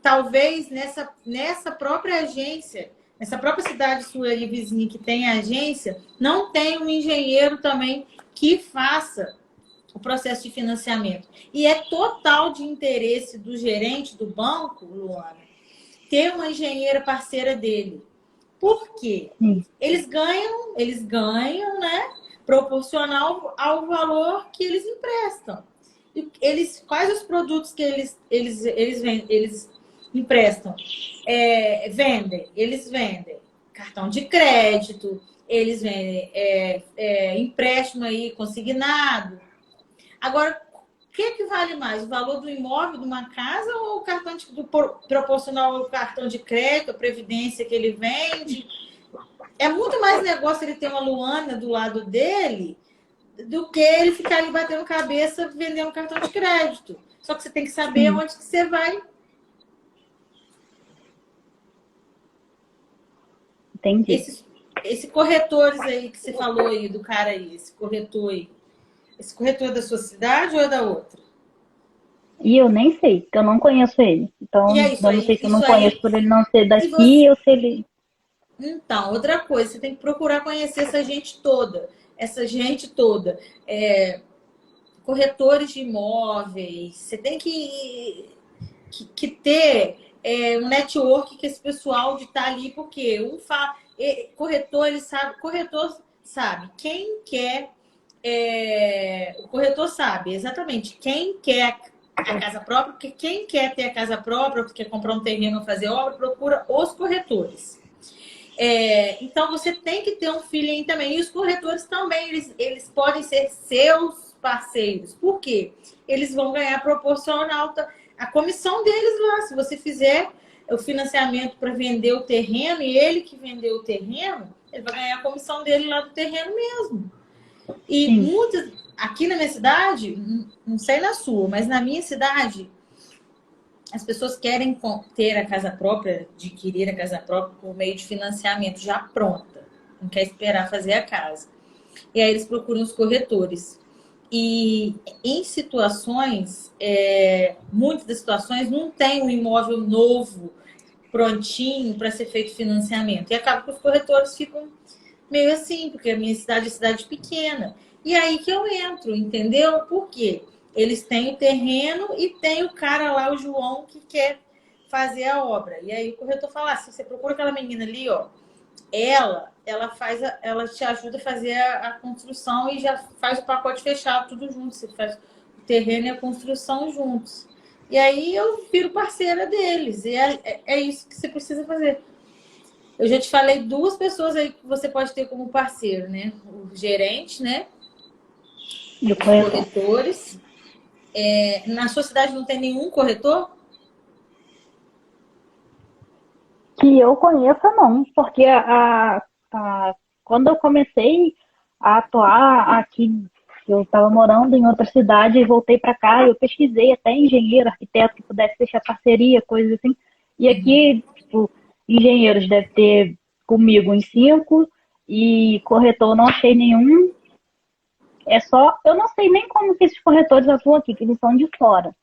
talvez nessa própria agência, nessa própria cidade sua aí, vizinha, que tem agência, não tem um engenheiro também que faça o processo de financiamento. E é total de interesse do gerente do banco, Luana, ter uma engenheira parceira dele. Por quê? Eles ganham, né? Proporcional ao valor que eles emprestam. Quais os produtos que eles emprestam? Eles vendem cartão de crédito, eles vendem empréstimo aí consignado. Agora, o que vale mais? O valor do imóvel, de uma casa, ou o cartão proporcional ao cartão de crédito, a previdência que ele vende? É muito mais negócio ele ter uma Luana do lado dele do que ele ficar ali batendo cabeça vendendo cartão de crédito. Só que você tem que saber onde que você vai. Entendi. Esse corretores aí que você falou aí, do cara aí, esse corretor aí. Esse corretor é da sua cidade ou é da outra? E eu nem sei, porque eu não conheço ele. Então, E é isso eu não aí. sei se eu não conheço por ele não ser daqui Você... ou se ele. Então, outra coisa, você tem que procurar conhecer essa gente toda. Essa gente toda. Corretores de imóveis. Você tem que ter um network com esse pessoal de estar ali, porque corretor, ele sabe, corretor sabe quem quer. O corretor sabe exatamente quem quer a casa própria, porque quem quer ter a casa própria, quer comprar um terreno ou fazer obra, procura os corretores. Então você tem que ter um feeling também. E os corretores também, eles podem ser seus parceiros. Por quê? Eles vão ganhar proporcional a comissão deles lá. Se você fizer o financiamento para vender o terreno e ele que vendeu o terreno, ele vai ganhar a comissão dele lá do terreno mesmo. E aqui na minha cidade, não sei na sua, mas na minha cidade, as pessoas querem ter a casa própria, adquirir a casa própria por meio de financiamento já pronta. Não quer esperar fazer a casa. E aí eles procuram os corretores. E em situações, muitas das situações, não tem um imóvel novo, prontinho para ser feito financiamento. E acaba que os corretores ficam meio assim, porque a minha cidade é cidade pequena. E aí que eu entro, entendeu? Por quê? Eles têm o terreno e tem o cara lá, o João, que quer fazer a obra. E aí o corretor fala, se você procura aquela menina ali, ó, ela te ajuda a fazer a construção e já faz o pacote fechado, tudo junto. Você faz o terreno e a construção juntos. E aí eu viro parceira deles. E é isso que você precisa fazer. Eu já te falei duas pessoas aí que você pode ter como parceiro, né? O gerente, né? E o Os corretor. corretores. Na sua cidade não tem nenhum corretor? Que eu conheça, não, porque quando eu comecei a atuar aqui, eu estava morando em outra cidade e voltei para cá, eu pesquisei até engenheiro, arquiteto que pudesse fechar parceria, coisas assim. E aqui, tipo, engenheiros deve ter comigo em 5 e corretor não achei nenhum. É só, eu não sei nem como que esses corretores atuam aqui, que eles são de fora.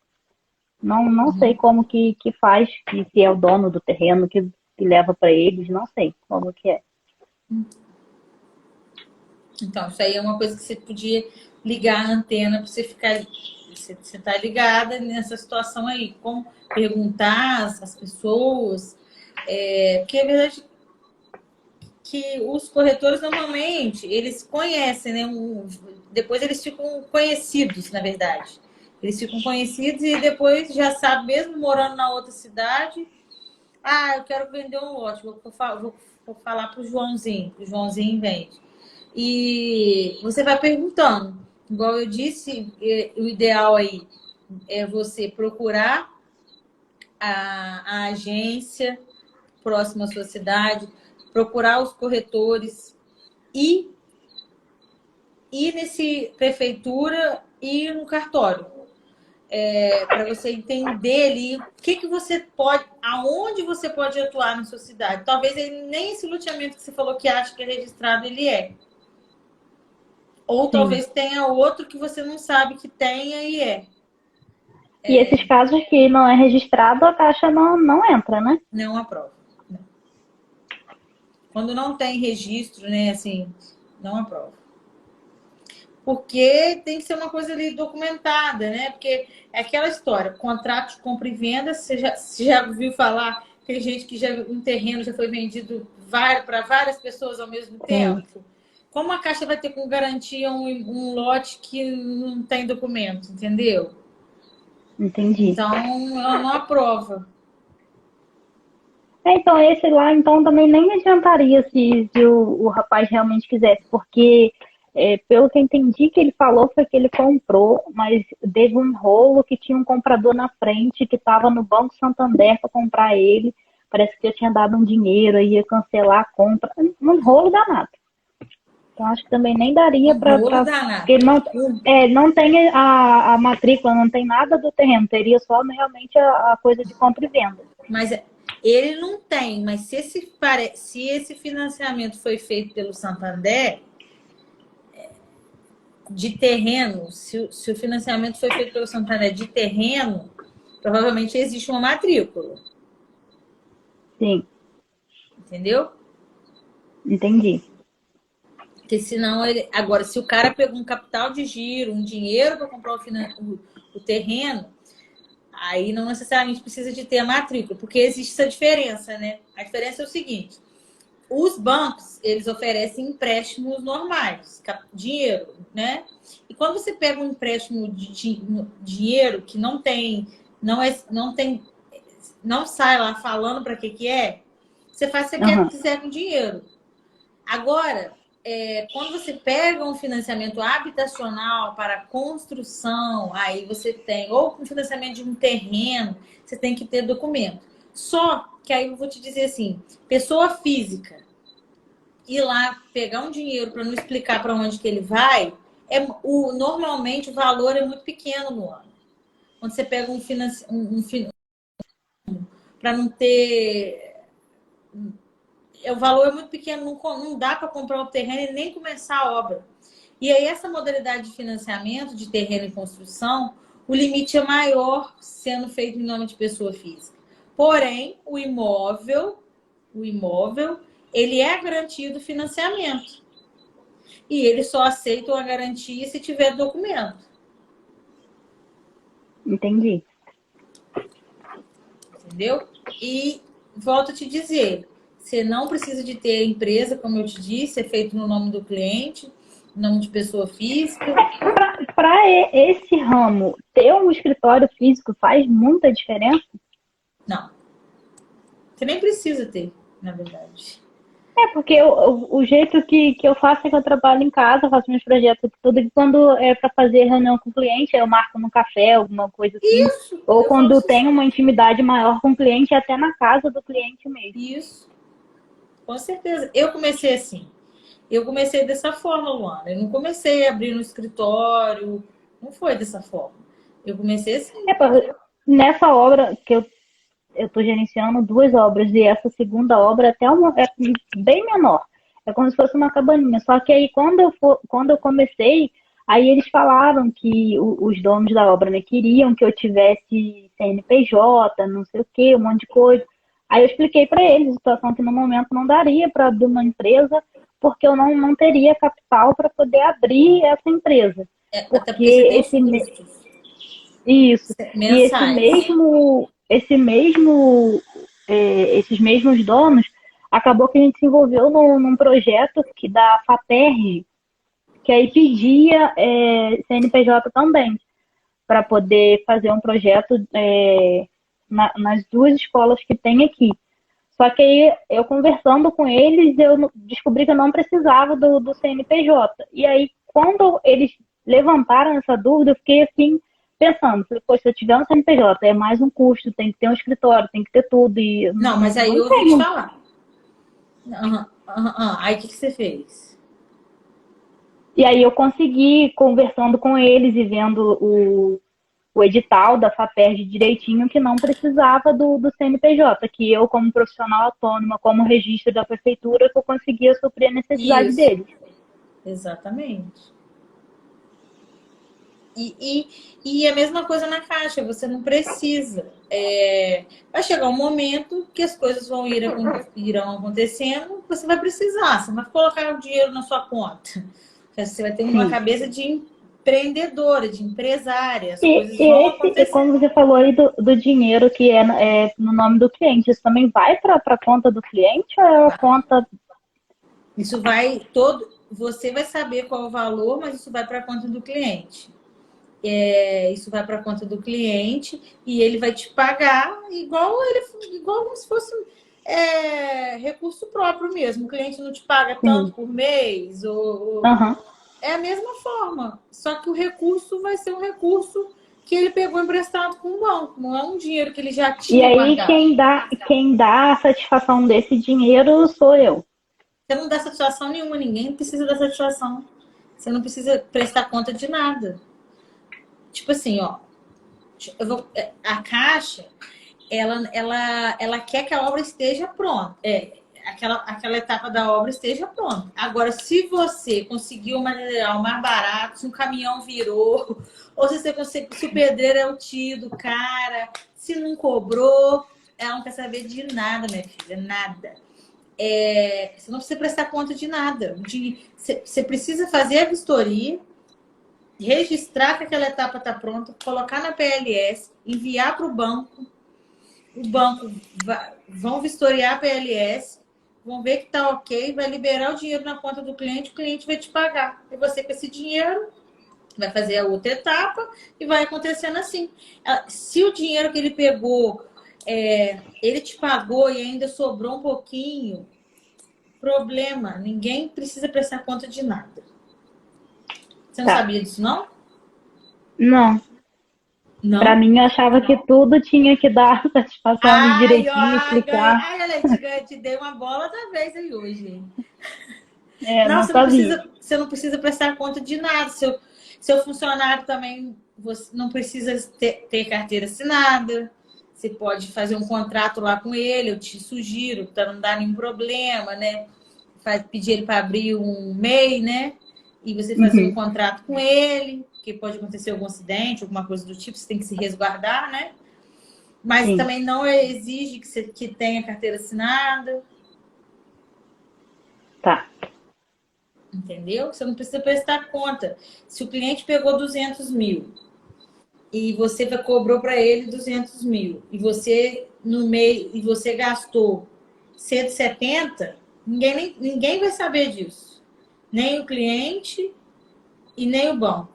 Não sei como que faz, que se é o dono do terreno que leva para eles, não sei como que é. Então, isso aí é uma coisa que você podia ligar a antena para você ficar. Você tá ligada nessa situação aí. Como perguntar às pessoas. Porque é verdade que os corretores normalmente eles conhecem, né? Depois eles ficam conhecidos, na verdade. Eles ficam conhecidos e depois já sabe, mesmo morando na outra cidade, eu quero vender um lote, vou falar pro Joãozinho, o Joãozinho vende. E você vai perguntando. Igual eu disse, o ideal aí é você procurar a agência próxima à sua cidade, procurar os corretores e ir nesse prefeitura e no cartório. Para você entender ali o que você pode, aonde você pode atuar na sua cidade. Talvez nem esse loteamento que você falou que acha que é registrado, ele é. Ou Sim. talvez tenha outro que você não sabe que tenha e é. E esses casos que não é registrado, a Caixa não entra, né? Não aprova. Não. Quando não tem registro, né, assim, não aprova. Porque tem que ser uma coisa ali documentada, né? Porque é aquela história, contrato de compra e venda, você já ouviu falar, tem gente que um terreno já foi vendido para várias pessoas ao mesmo tempo. Sim. Como a Caixa vai ter com garantia um lote que não tem documento, entendeu? Entendi. Então, ela não aprova. Então, esse lá, então, também nem adiantaria se o rapaz realmente quisesse, porque, pelo que eu entendi que ele falou, foi que ele comprou, mas teve um rolo que tinha um comprador na frente que estava no Banco Santander para comprar ele. Parece que já tinha dado um dinheiro, aí ia cancelar a compra. Um rolo danado. Então, acho que também nem daria para. Porque não tem a matrícula, não tem nada do terreno, teria só realmente a coisa de compra e venda. Mas ele não tem, mas se esse financiamento foi feito pelo Santander, de terreno, se o financiamento foi feito pelo Santander de terreno, provavelmente existe uma matrícula. Sim. Entendeu? Entendi. Porque senão agora, se o cara pegou um capital de giro, um dinheiro para comprar o terreno, aí não necessariamente precisa de ter a matrícula, porque existe essa diferença, né? A diferença é o seguinte: os bancos, eles oferecem empréstimos normais, dinheiro, né? E quando você pega um empréstimo de dinheiro que não sai lá falando para que é, você faz o que você quiser com dinheiro. Agora, quando você pega um financiamento habitacional para construção, aí você tem, ou com financiamento de um terreno, você tem que ter documento. Só que aí eu vou te dizer assim, pessoa física, ir lá pegar um dinheiro para não explicar para onde que ele vai, normalmente o valor é muito pequeno no ano. Quando você pega para não ter... O valor é muito pequeno, não dá para comprar o terreno e nem começar a obra. E aí, essa modalidade de financiamento de terreno em construção, o limite é maior sendo feito em nome de pessoa física. Porém, o imóvel, ele é garantido financiamento. E ele só aceita a garantia se tiver documento. Entendi. Entendeu? E volto a te dizer, você não precisa de ter empresa, como eu te disse, é feito no nome do cliente, no nome de pessoa física. Para esse ramo, ter um escritório físico faz muita diferença? Não. Você nem precisa ter, na verdade. Porque o jeito que eu faço é que eu trabalho em casa, faço meus projetos tudo, e quando é para fazer reunião com o cliente, eu marco no café, alguma coisa assim. Isso! Ou quando faço tem uma intimidade maior com o cliente, até na casa do cliente mesmo. isso. Com certeza. Eu comecei assim. Eu comecei dessa forma, Luana. Eu não comecei a abrir no escritório. Não foi dessa forma. Eu comecei assim. Nessa obra que eu estou gerenciando 2 obras, e essa segunda obra até é bem menor. É como se fosse uma cabaninha. Só que aí, quando eu comecei, aí eles falaram que os donos da obra, né, queriam que eu tivesse CNPJ, não sei o quê, um monte de coisa. Aí eu expliquei para eles a situação que no momento não daria para abrir uma empresa, porque eu não teria capital para poder abrir essa empresa. Até porque você tem os esse custos isso. E mensais. esses mesmos donos, acabou que a gente se envolveu num projeto que da FAPERJ, que aí pedia CNPJ também, para poder fazer um projeto nas 2 escolas que tem aqui. Só que aí, eu conversando com eles, eu descobri que eu não precisava do CNPJ. E aí, quando eles levantaram essa dúvida, eu fiquei assim, pensando, falei, poxa, se eu tiver um CNPJ, é mais um custo, tem que ter um escritório, tem que ter tudo. E Não, mas aí eu ouvi te falar. Aí o que você fez? E aí eu consegui, conversando com eles e vendo o edital da FAPERJ direitinho, que não precisava do CNPJ, que eu, como profissional autônoma, como registro da prefeitura, que eu conseguia suprir a necessidade deles. Exatamente. E a mesma coisa na Caixa, você não precisa. Vai chegar um momento que as coisas irão acontecendo, você vai precisar, você vai colocar o dinheiro na sua conta. Você vai ter uma cabeça de empreendedora, de empresária, as coisas vão acontecer. E como você falou aí do dinheiro que é no nome do cliente, isso também vai para a conta do cliente ou é a conta... Isso vai você vai saber qual é o valor, mas isso vai para a conta do cliente. Isso vai para a conta do cliente e ele vai te pagar igual como se fosse recurso próprio mesmo. O cliente não te paga tanto por mês, é a mesma forma. Só que o recurso vai ser um recurso que ele pegou emprestado com o banco, não é um dinheiro que ele já tinha guardado. E aí quem dá a satisfação desse dinheiro sou eu. Você não dá satisfação nenhuma, ninguém precisa dar satisfação. Você não precisa prestar conta de nada. Tipo assim, ó, a Caixa, ela quer que a obra esteja pronta. Aquela etapa da obra esteja pronta. Agora, se você conseguiu um material mais barato, se um caminhão virou, ou se você conseguiu, se o pedreiro é o tio do cara, se não cobrou, ela não quer saber de nada, minha filha, nada. Você não precisa prestar conta de nada. Você precisa fazer a vistoria, registrar que aquela etapa está pronta, colocar na PLS, enviar para o banco vão vistoriar a PLS, vão ver que está ok, vai liberar o dinheiro na conta do cliente, o cliente vai te pagar. E você, com esse dinheiro, vai fazer a outra etapa e vai acontecendo assim. Se o dinheiro que ele pegou, ele te pagou e ainda sobrou um pouquinho, problema, ninguém precisa prestar conta de nada. Você não sabia disso, não? Não. Pra mim, eu achava que tudo tinha que dar satisfação direitinho, explicar. Ela te dei uma bola da vez aí hoje. Não sabia. Você não precisa prestar conta de nada. Seu funcionário também, você não precisa ter carteira assinada. Você pode fazer um contrato lá com ele, eu te sugiro, para não dar nenhum problema, né? Pedir ele para abrir um MEI, né? E você fazer um contrato com ele, que pode acontecer algum acidente, alguma coisa do tipo, você tem que se resguardar, né? Mas Sim. também não exige que tenha carteira assinada. Tá. Entendeu? Você não precisa prestar conta. Se o cliente pegou 200 mil e você cobrou para ele 200 mil e você no meio e você gastou 170, ninguém vai saber disso. Nem o cliente e nem o banco.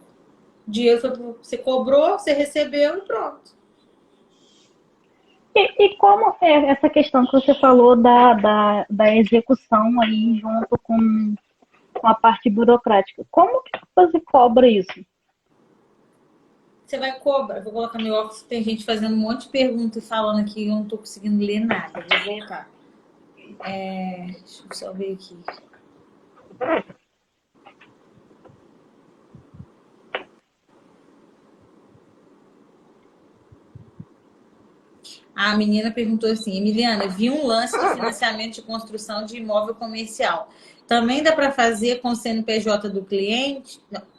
O dinheiro você cobrou, você recebeu e pronto. E como é essa questão que você falou da execução aí junto com a parte burocrática? Como que você cobra isso? Você vai cobrar. Vou colocar meu óculos, tem gente fazendo um monte de perguntas e falando aqui, eu não estou conseguindo ler nada. Vou voltar. Deixa eu só ver aqui. A menina perguntou assim: Emiliana, vi um lance de financiamento de construção de imóvel comercial. Também dá para fazer com o CNPJ do cliente? Não.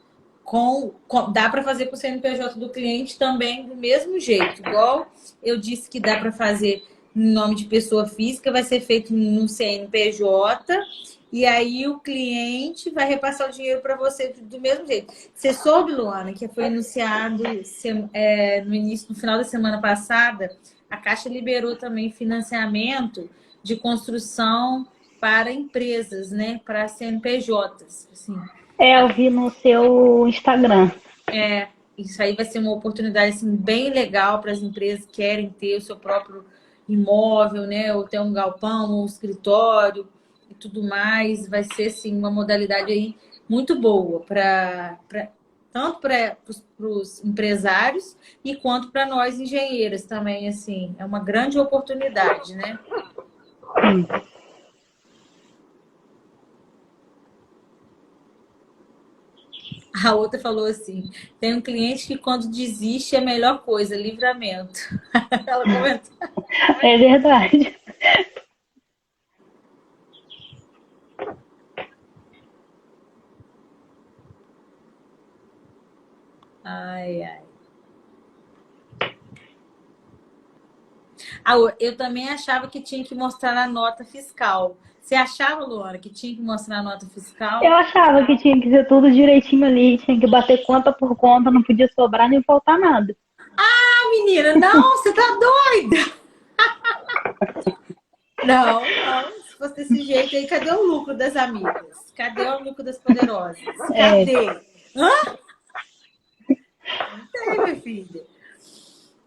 Dá para fazer com o CNPJ do cliente também do mesmo jeito. Igual eu disse que dá para fazer em nome de pessoa física, vai ser feito no CNPJ e aí o cliente vai repassar o dinheiro para você do mesmo jeito. Você soube, Luana, que foi anunciado no final da semana passada, a Caixa liberou também financiamento de construção para empresas, né? Para CNPJs, assim. Eu vi no seu Instagram. Isso aí vai ser uma oportunidade assim, bem legal para as empresas que querem ter o seu próprio imóvel, né? Ou ter um galpão, um escritório e tudo mais. Vai ser assim, uma modalidade aí muito boa tanto para os empresários e quanto para nós engenheiros também, assim. É uma grande oportunidade, né? Sim. A outra falou assim: tem um cliente que quando desiste é a melhor coisa, livramento. Ela comentou. É verdade. Ai, ai. Eu também achava que tinha que mostrar a nota fiscal. Você achava, Luana, que tinha que mostrar a nota fiscal? Eu achava que tinha que ser tudo direitinho ali, tinha que bater conta por conta, não podia sobrar nem faltar nada. Ah, menina, não, você tá doida! Não, não. Se fosse desse jeito aí, cadê o lucro das amigas? Cadê o lucro das poderosas? Cadê? Hã? Não tem, minha filha.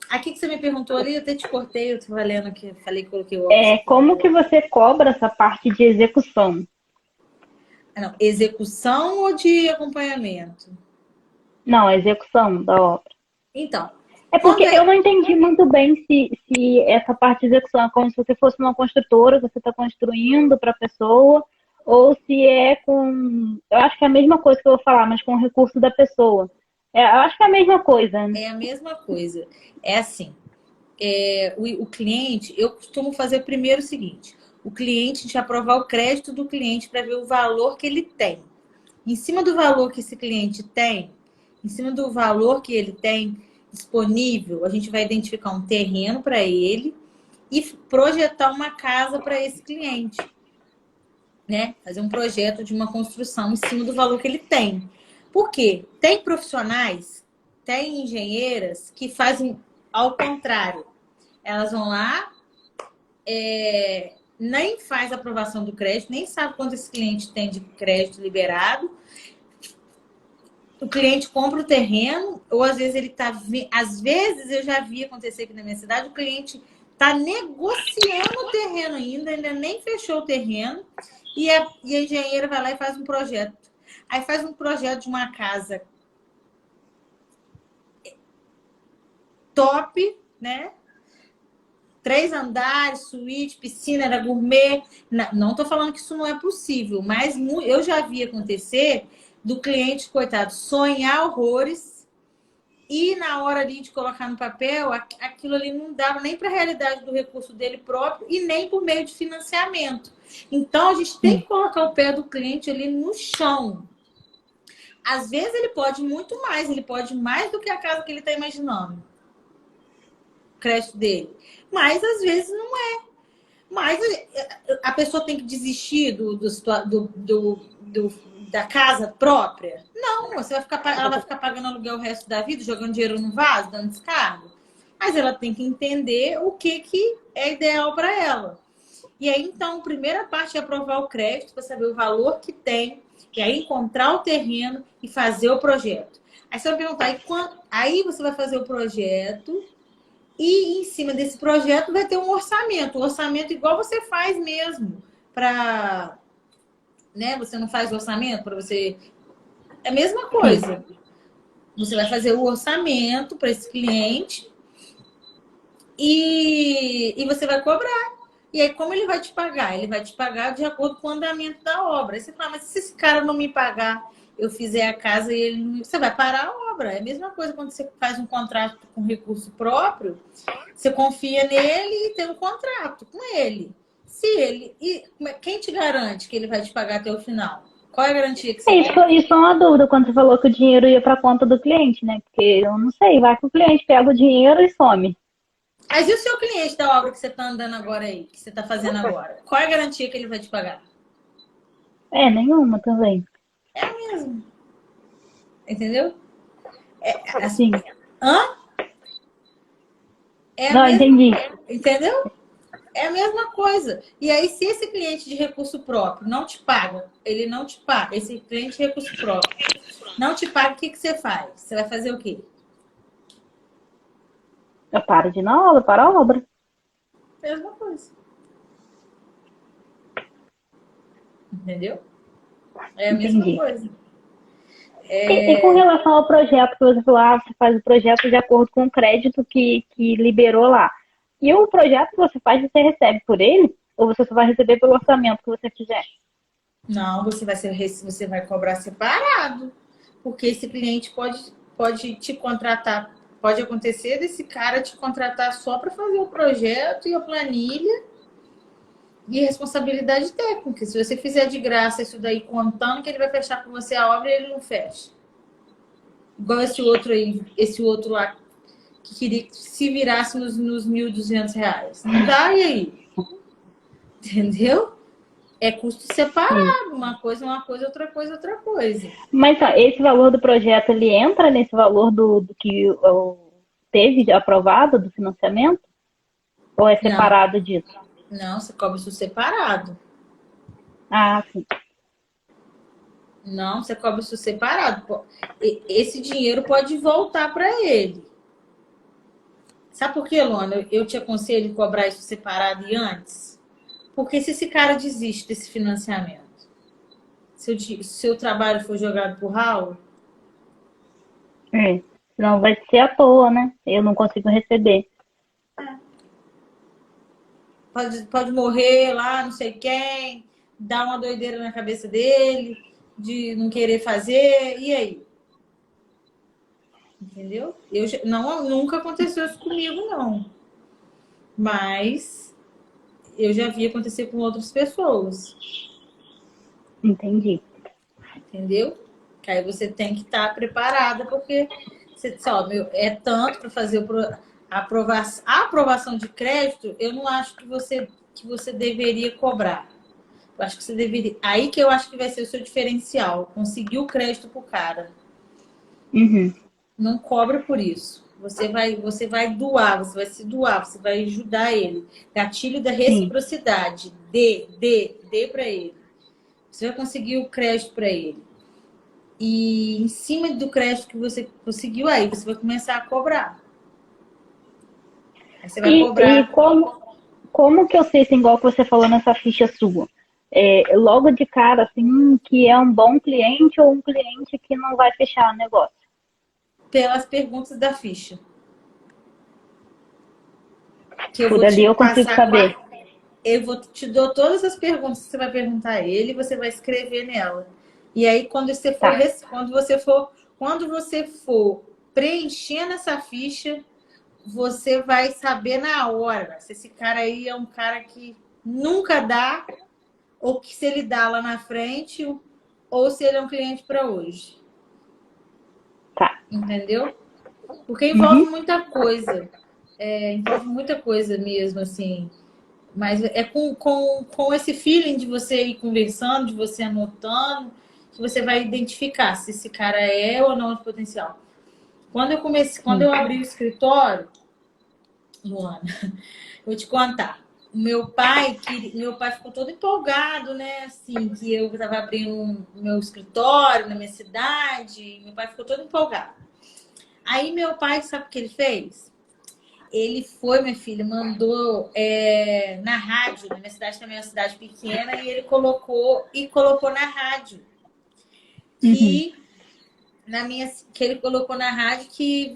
Aqui que você me perguntou ali, eu até te cortei, eu tô valendo aqui, falei que coloquei o óculos. Como que você cobra essa parte de execução? Não, execução ou de acompanhamento? Não, a execução da obra. Então, É porque eu não entendi muito bem se essa parte de execução é como se você fosse uma construtora, você está construindo para a pessoa, ou se é com. Eu acho que é a mesma coisa que eu vou falar, mas com o recurso da pessoa. Eu acho que é a mesma coisa, né? É a mesma coisa. É assim, o cliente, eu costumo fazer primeiro o seguinte: o cliente, de aprovar o crédito do cliente para ver o valor que ele tem. Em cima do valor que esse cliente tem, em cima do valor que ele tem disponível, a gente vai identificar um terreno para ele e projetar uma casa para esse cliente, né? Fazer um projeto de uma construção em cima do valor que ele tem. Por quê? Tem profissionais, tem engenheiras que fazem ao contrário. Elas vão lá, nem faz aprovação do crédito, nem sabe quanto esse cliente tem de crédito liberado. O cliente compra o terreno, ou às vezes ele está. Às vezes eu já vi acontecer aqui na minha cidade, o cliente está negociando o terreno ainda nem fechou o terreno, e a engenheira vai lá e faz um projeto. Aí faz um projeto de uma casa top, né? 3 andares, suíte, piscina, era gourmet. Não estou falando que isso não é possível, mas eu já vi acontecer do cliente, coitado, sonhar horrores E na hora ali de colocar no papel, aquilo ali não dava nem para a realidade do recurso dele próprio e nem por meio de financiamento. Então, a gente tem que colocar o pé do cliente ali no chão. Às vezes ele pode muito mais, ele pode mais do que a casa que ele está imaginando. O crédito dele. Mas às vezes não é. Mas a pessoa tem que desistir da casa própria? Não, ela vai ficar pagando aluguel o resto da vida, jogando dinheiro no vaso, dando descargo. Mas ela tem que entender o que é ideal para ela. E aí, então, a primeira parte é aprovar o crédito para saber o valor que tem, e aí encontrar o terreno e fazer o projeto. Aí você vai perguntar, aí você vai fazer o projeto e em cima desse projeto vai ter um orçamento. O orçamento igual você faz mesmo para... Né? Você não faz orçamento para você... É a mesma coisa. Você vai fazer o orçamento para esse cliente e você vai cobrar. E aí, como ele vai te pagar? Ele vai te pagar de acordo com o andamento da obra. Aí você fala, mas se esse cara não me pagar, eu fizer a casa e ele não... Você vai parar a obra. É a mesma coisa quando você faz um contrato com recurso próprio, você confia nele e tem um contrato com ele. Se ele... E quem te garante que ele vai te pagar até o final? Qual é a garantia que você tem? Isso é uma dúvida quando você falou que o dinheiro ia para a conta do cliente, né? Porque eu não sei, vai que o cliente pega o dinheiro e some. Mas e o seu cliente da obra que você está andando agora aí, que você está fazendo agora? Qual é a garantia que ele vai te pagar? Nenhuma também. É mesmo. Entendeu? Assim. Hã? Não, entendi. Entendeu? É a mesma coisa. E aí, se esse cliente de recurso próprio não te paga, ele não te paga, esse cliente de recurso próprio não te paga, o que você faz? Você vai fazer o quê? Eu paro de ir na obra, para a obra. Mesma coisa. Entendeu? É a mesma coisa. E com relação ao projeto que você falou, você faz o projeto de acordo com o crédito que liberou lá. E o projeto que você faz, você recebe por ele? Ou você só vai receber pelo orçamento que você fizer? Não, você vai cobrar separado. Porque esse cliente pode te contratar. Pode acontecer desse cara te contratar só para fazer o projeto e a planilha e responsabilidade técnica. Se você fizer de graça isso daí, contando que ele vai fechar com você a obra, ele não fecha. Igual esse outro lá, que queria que se virasse nos R$ 1.200. Não dá, e aí? Entendeu? É custo separado. Uma coisa, outra coisa. Mas esse valor do projeto, ele entra nesse valor do que teve aprovado do financiamento? Ou é separado disso? Não, você cobra isso separado. Ah, sim. Não, você cobra isso separado. Esse dinheiro pode voltar para ele. Sabe por quê, Luana? Eu te aconselho cobrar isso separado e antes. Porque se esse cara desiste desse financiamento, se o seu trabalho for jogado pro ralo... Senão vai ser à toa, né? Eu não consigo receber. Pode morrer lá, não sei quem, dar uma doideira na cabeça dele, de não querer fazer, e aí? Entendeu? Nunca aconteceu isso comigo, não. Mas eu já vi acontecer com outras pessoas. Entendi. Entendeu? Que aí você tem que estar preparada, porque você sabe, é tanto para fazer a aprovação de crédito, eu não acho que você deveria cobrar. Eu acho que você deveria. Aí que eu acho que vai ser o seu diferencial, conseguir o crédito pro cara. Uhum. Não cobra por isso. Você vai doar, você vai se doar, você vai ajudar ele. Gatilho da reciprocidade. Dê para ele. Você vai conseguir o crédito para ele. E em cima do crédito que você conseguiu, aí você vai começar a cobrar. Aí você vai cobrar. E como que eu sei, assim, igual que você falou nessa ficha sua? Logo de cara, assim, que é um bom cliente ou um cliente que não vai fechar o negócio? Pelas perguntas da ficha. Que Por ali eu consigo saber. Eu te dou todas as perguntas que você vai perguntar a ele e você vai escrever nela. E aí, quando você for preenchendo essa ficha, você vai saber na hora se esse cara aí é um cara que nunca dá, ou que se ele dá lá na frente, ou se ele é um cliente para hoje. Tá. Entendeu? Porque envolve muita coisa. Envolve muita coisa mesmo, assim. Mas é com esse feeling de você ir conversando, de você anotando, que você vai identificar se esse cara é ou não de potencial. Quando eu abri o escritório, Luana, vou te contar. Meu pai ficou todo empolgado, né? Assim, que eu estava abrindo o meu escritório na minha cidade. Meu pai ficou todo empolgado. Aí meu pai, sabe o que ele fez? Ele foi, minha filha, mandou na rádio, na minha cidade também é uma cidade pequena, e ele colocou na rádio. Que ele colocou na rádio que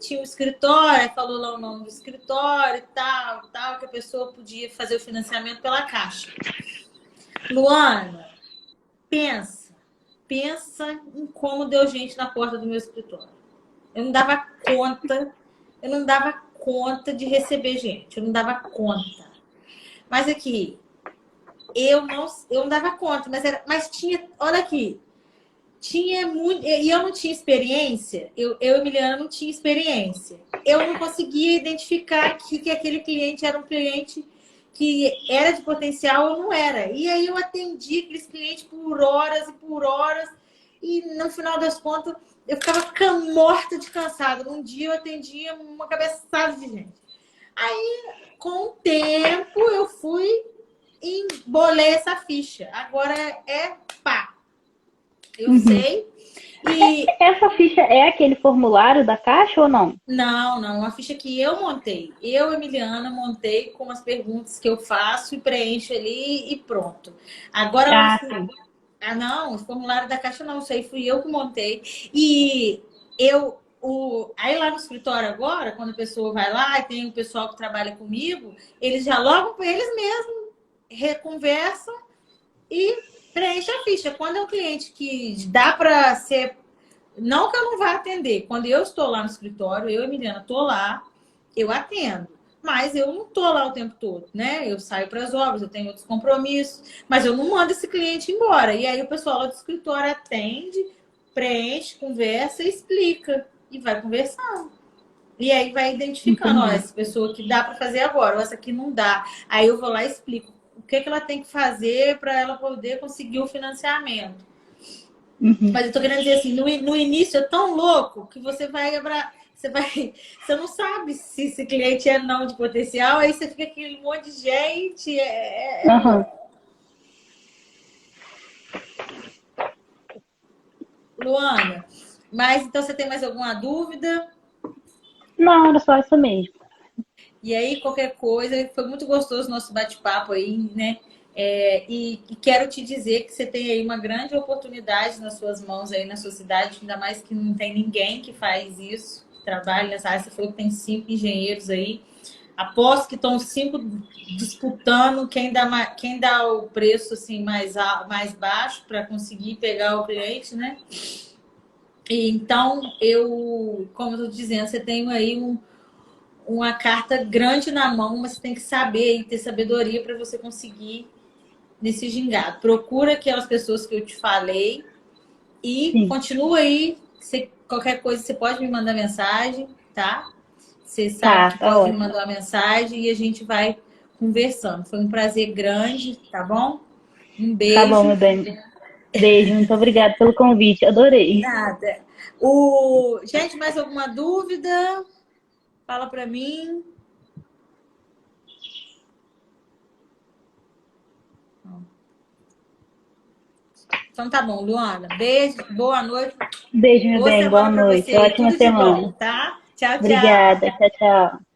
tinha um escritório, falou lá o nome do escritório e tal, que a pessoa podia fazer o financiamento pela Caixa. Luana, pensa em como deu gente na porta do meu escritório. Eu não dava conta de receber gente, eu não dava conta. Mas aqui, eu não dava conta, mas tinha, olha aqui, tinha muito, e eu não tinha experiência, Emiliana, não tinha experiência. Eu não conseguia identificar que aquele cliente era um cliente que era de potencial ou não era. E aí eu atendi aqueles clientes por horas e por horas, e no final das contas eu ficava morta de cansada. Um dia eu atendia uma cabeçada de gente. Aí, com o tempo, eu fui e embolei essa ficha. Agora pá. Eu sei. E essa ficha é aquele formulário da Caixa ou não? Não, uma ficha que eu montei. Eu, Emiliana, montei com as perguntas que eu faço e preencho ali e pronto. Agora, não, o formulário da Caixa não, isso aí fui eu que montei. E aí lá no escritório agora, quando a pessoa vai lá e tem o pessoal que trabalha comigo, eles já logo com eles mesmos reconversam e preenche a ficha. Quando é um cliente que dá para ser... Não que eu não vá atender. Quando eu estou lá no escritório, eu e a Emiliana estou lá, eu atendo. Mas eu não estou lá o tempo todo, né? Eu saio para as obras, eu tenho outros compromissos, mas eu não mando esse cliente embora. E aí o pessoal lá do escritório atende, preenche, conversa e explica. E vai conversando. E aí vai identificando, ó, essa pessoa que dá para fazer agora, ou essa aqui não dá. Aí eu vou lá e explico o que ela tem que fazer para ela poder conseguir o financiamento. Mas eu tô querendo dizer assim, no início é tão louco que você não sabe se esse cliente é não de potencial, aí você fica aquele monte de gente. Luana, mas então você tem mais alguma dúvida? Não, era só isso mesmo. E aí, qualquer coisa, foi muito gostoso o nosso bate-papo aí, né? E quero te dizer que você tem aí uma grande oportunidade nas suas mãos aí na sua cidade, ainda mais que não tem ninguém que faz isso, que trabalha nessa área. Você falou que tem 5 engenheiros aí. Aposto que estão 5 disputando quem dá o preço assim, mais baixo para conseguir pegar o cliente, né? E, então, como eu estou dizendo, você tem aí uma carta grande na mão, mas você tem que saber e ter sabedoria para você conseguir nesse gingado. Procura aquelas pessoas que eu te falei e continua aí. Qualquer coisa, você pode me mandar mensagem, tá? Você sabe que pode me mandar uma mensagem e a gente vai conversando. Foi um prazer grande, tá bom? Um beijo. Tá bom, meu bem. Beijo, muito obrigada pelo convite, adorei. Nada. Gente, mais alguma dúvida? Fala pra mim. Então tá bom, Luana. Beijo, boa noite. Beijo, meu bem, boa noite. Ótima semana. Bom, tá? Tchau, tchau. Obrigada, tchau, tchau.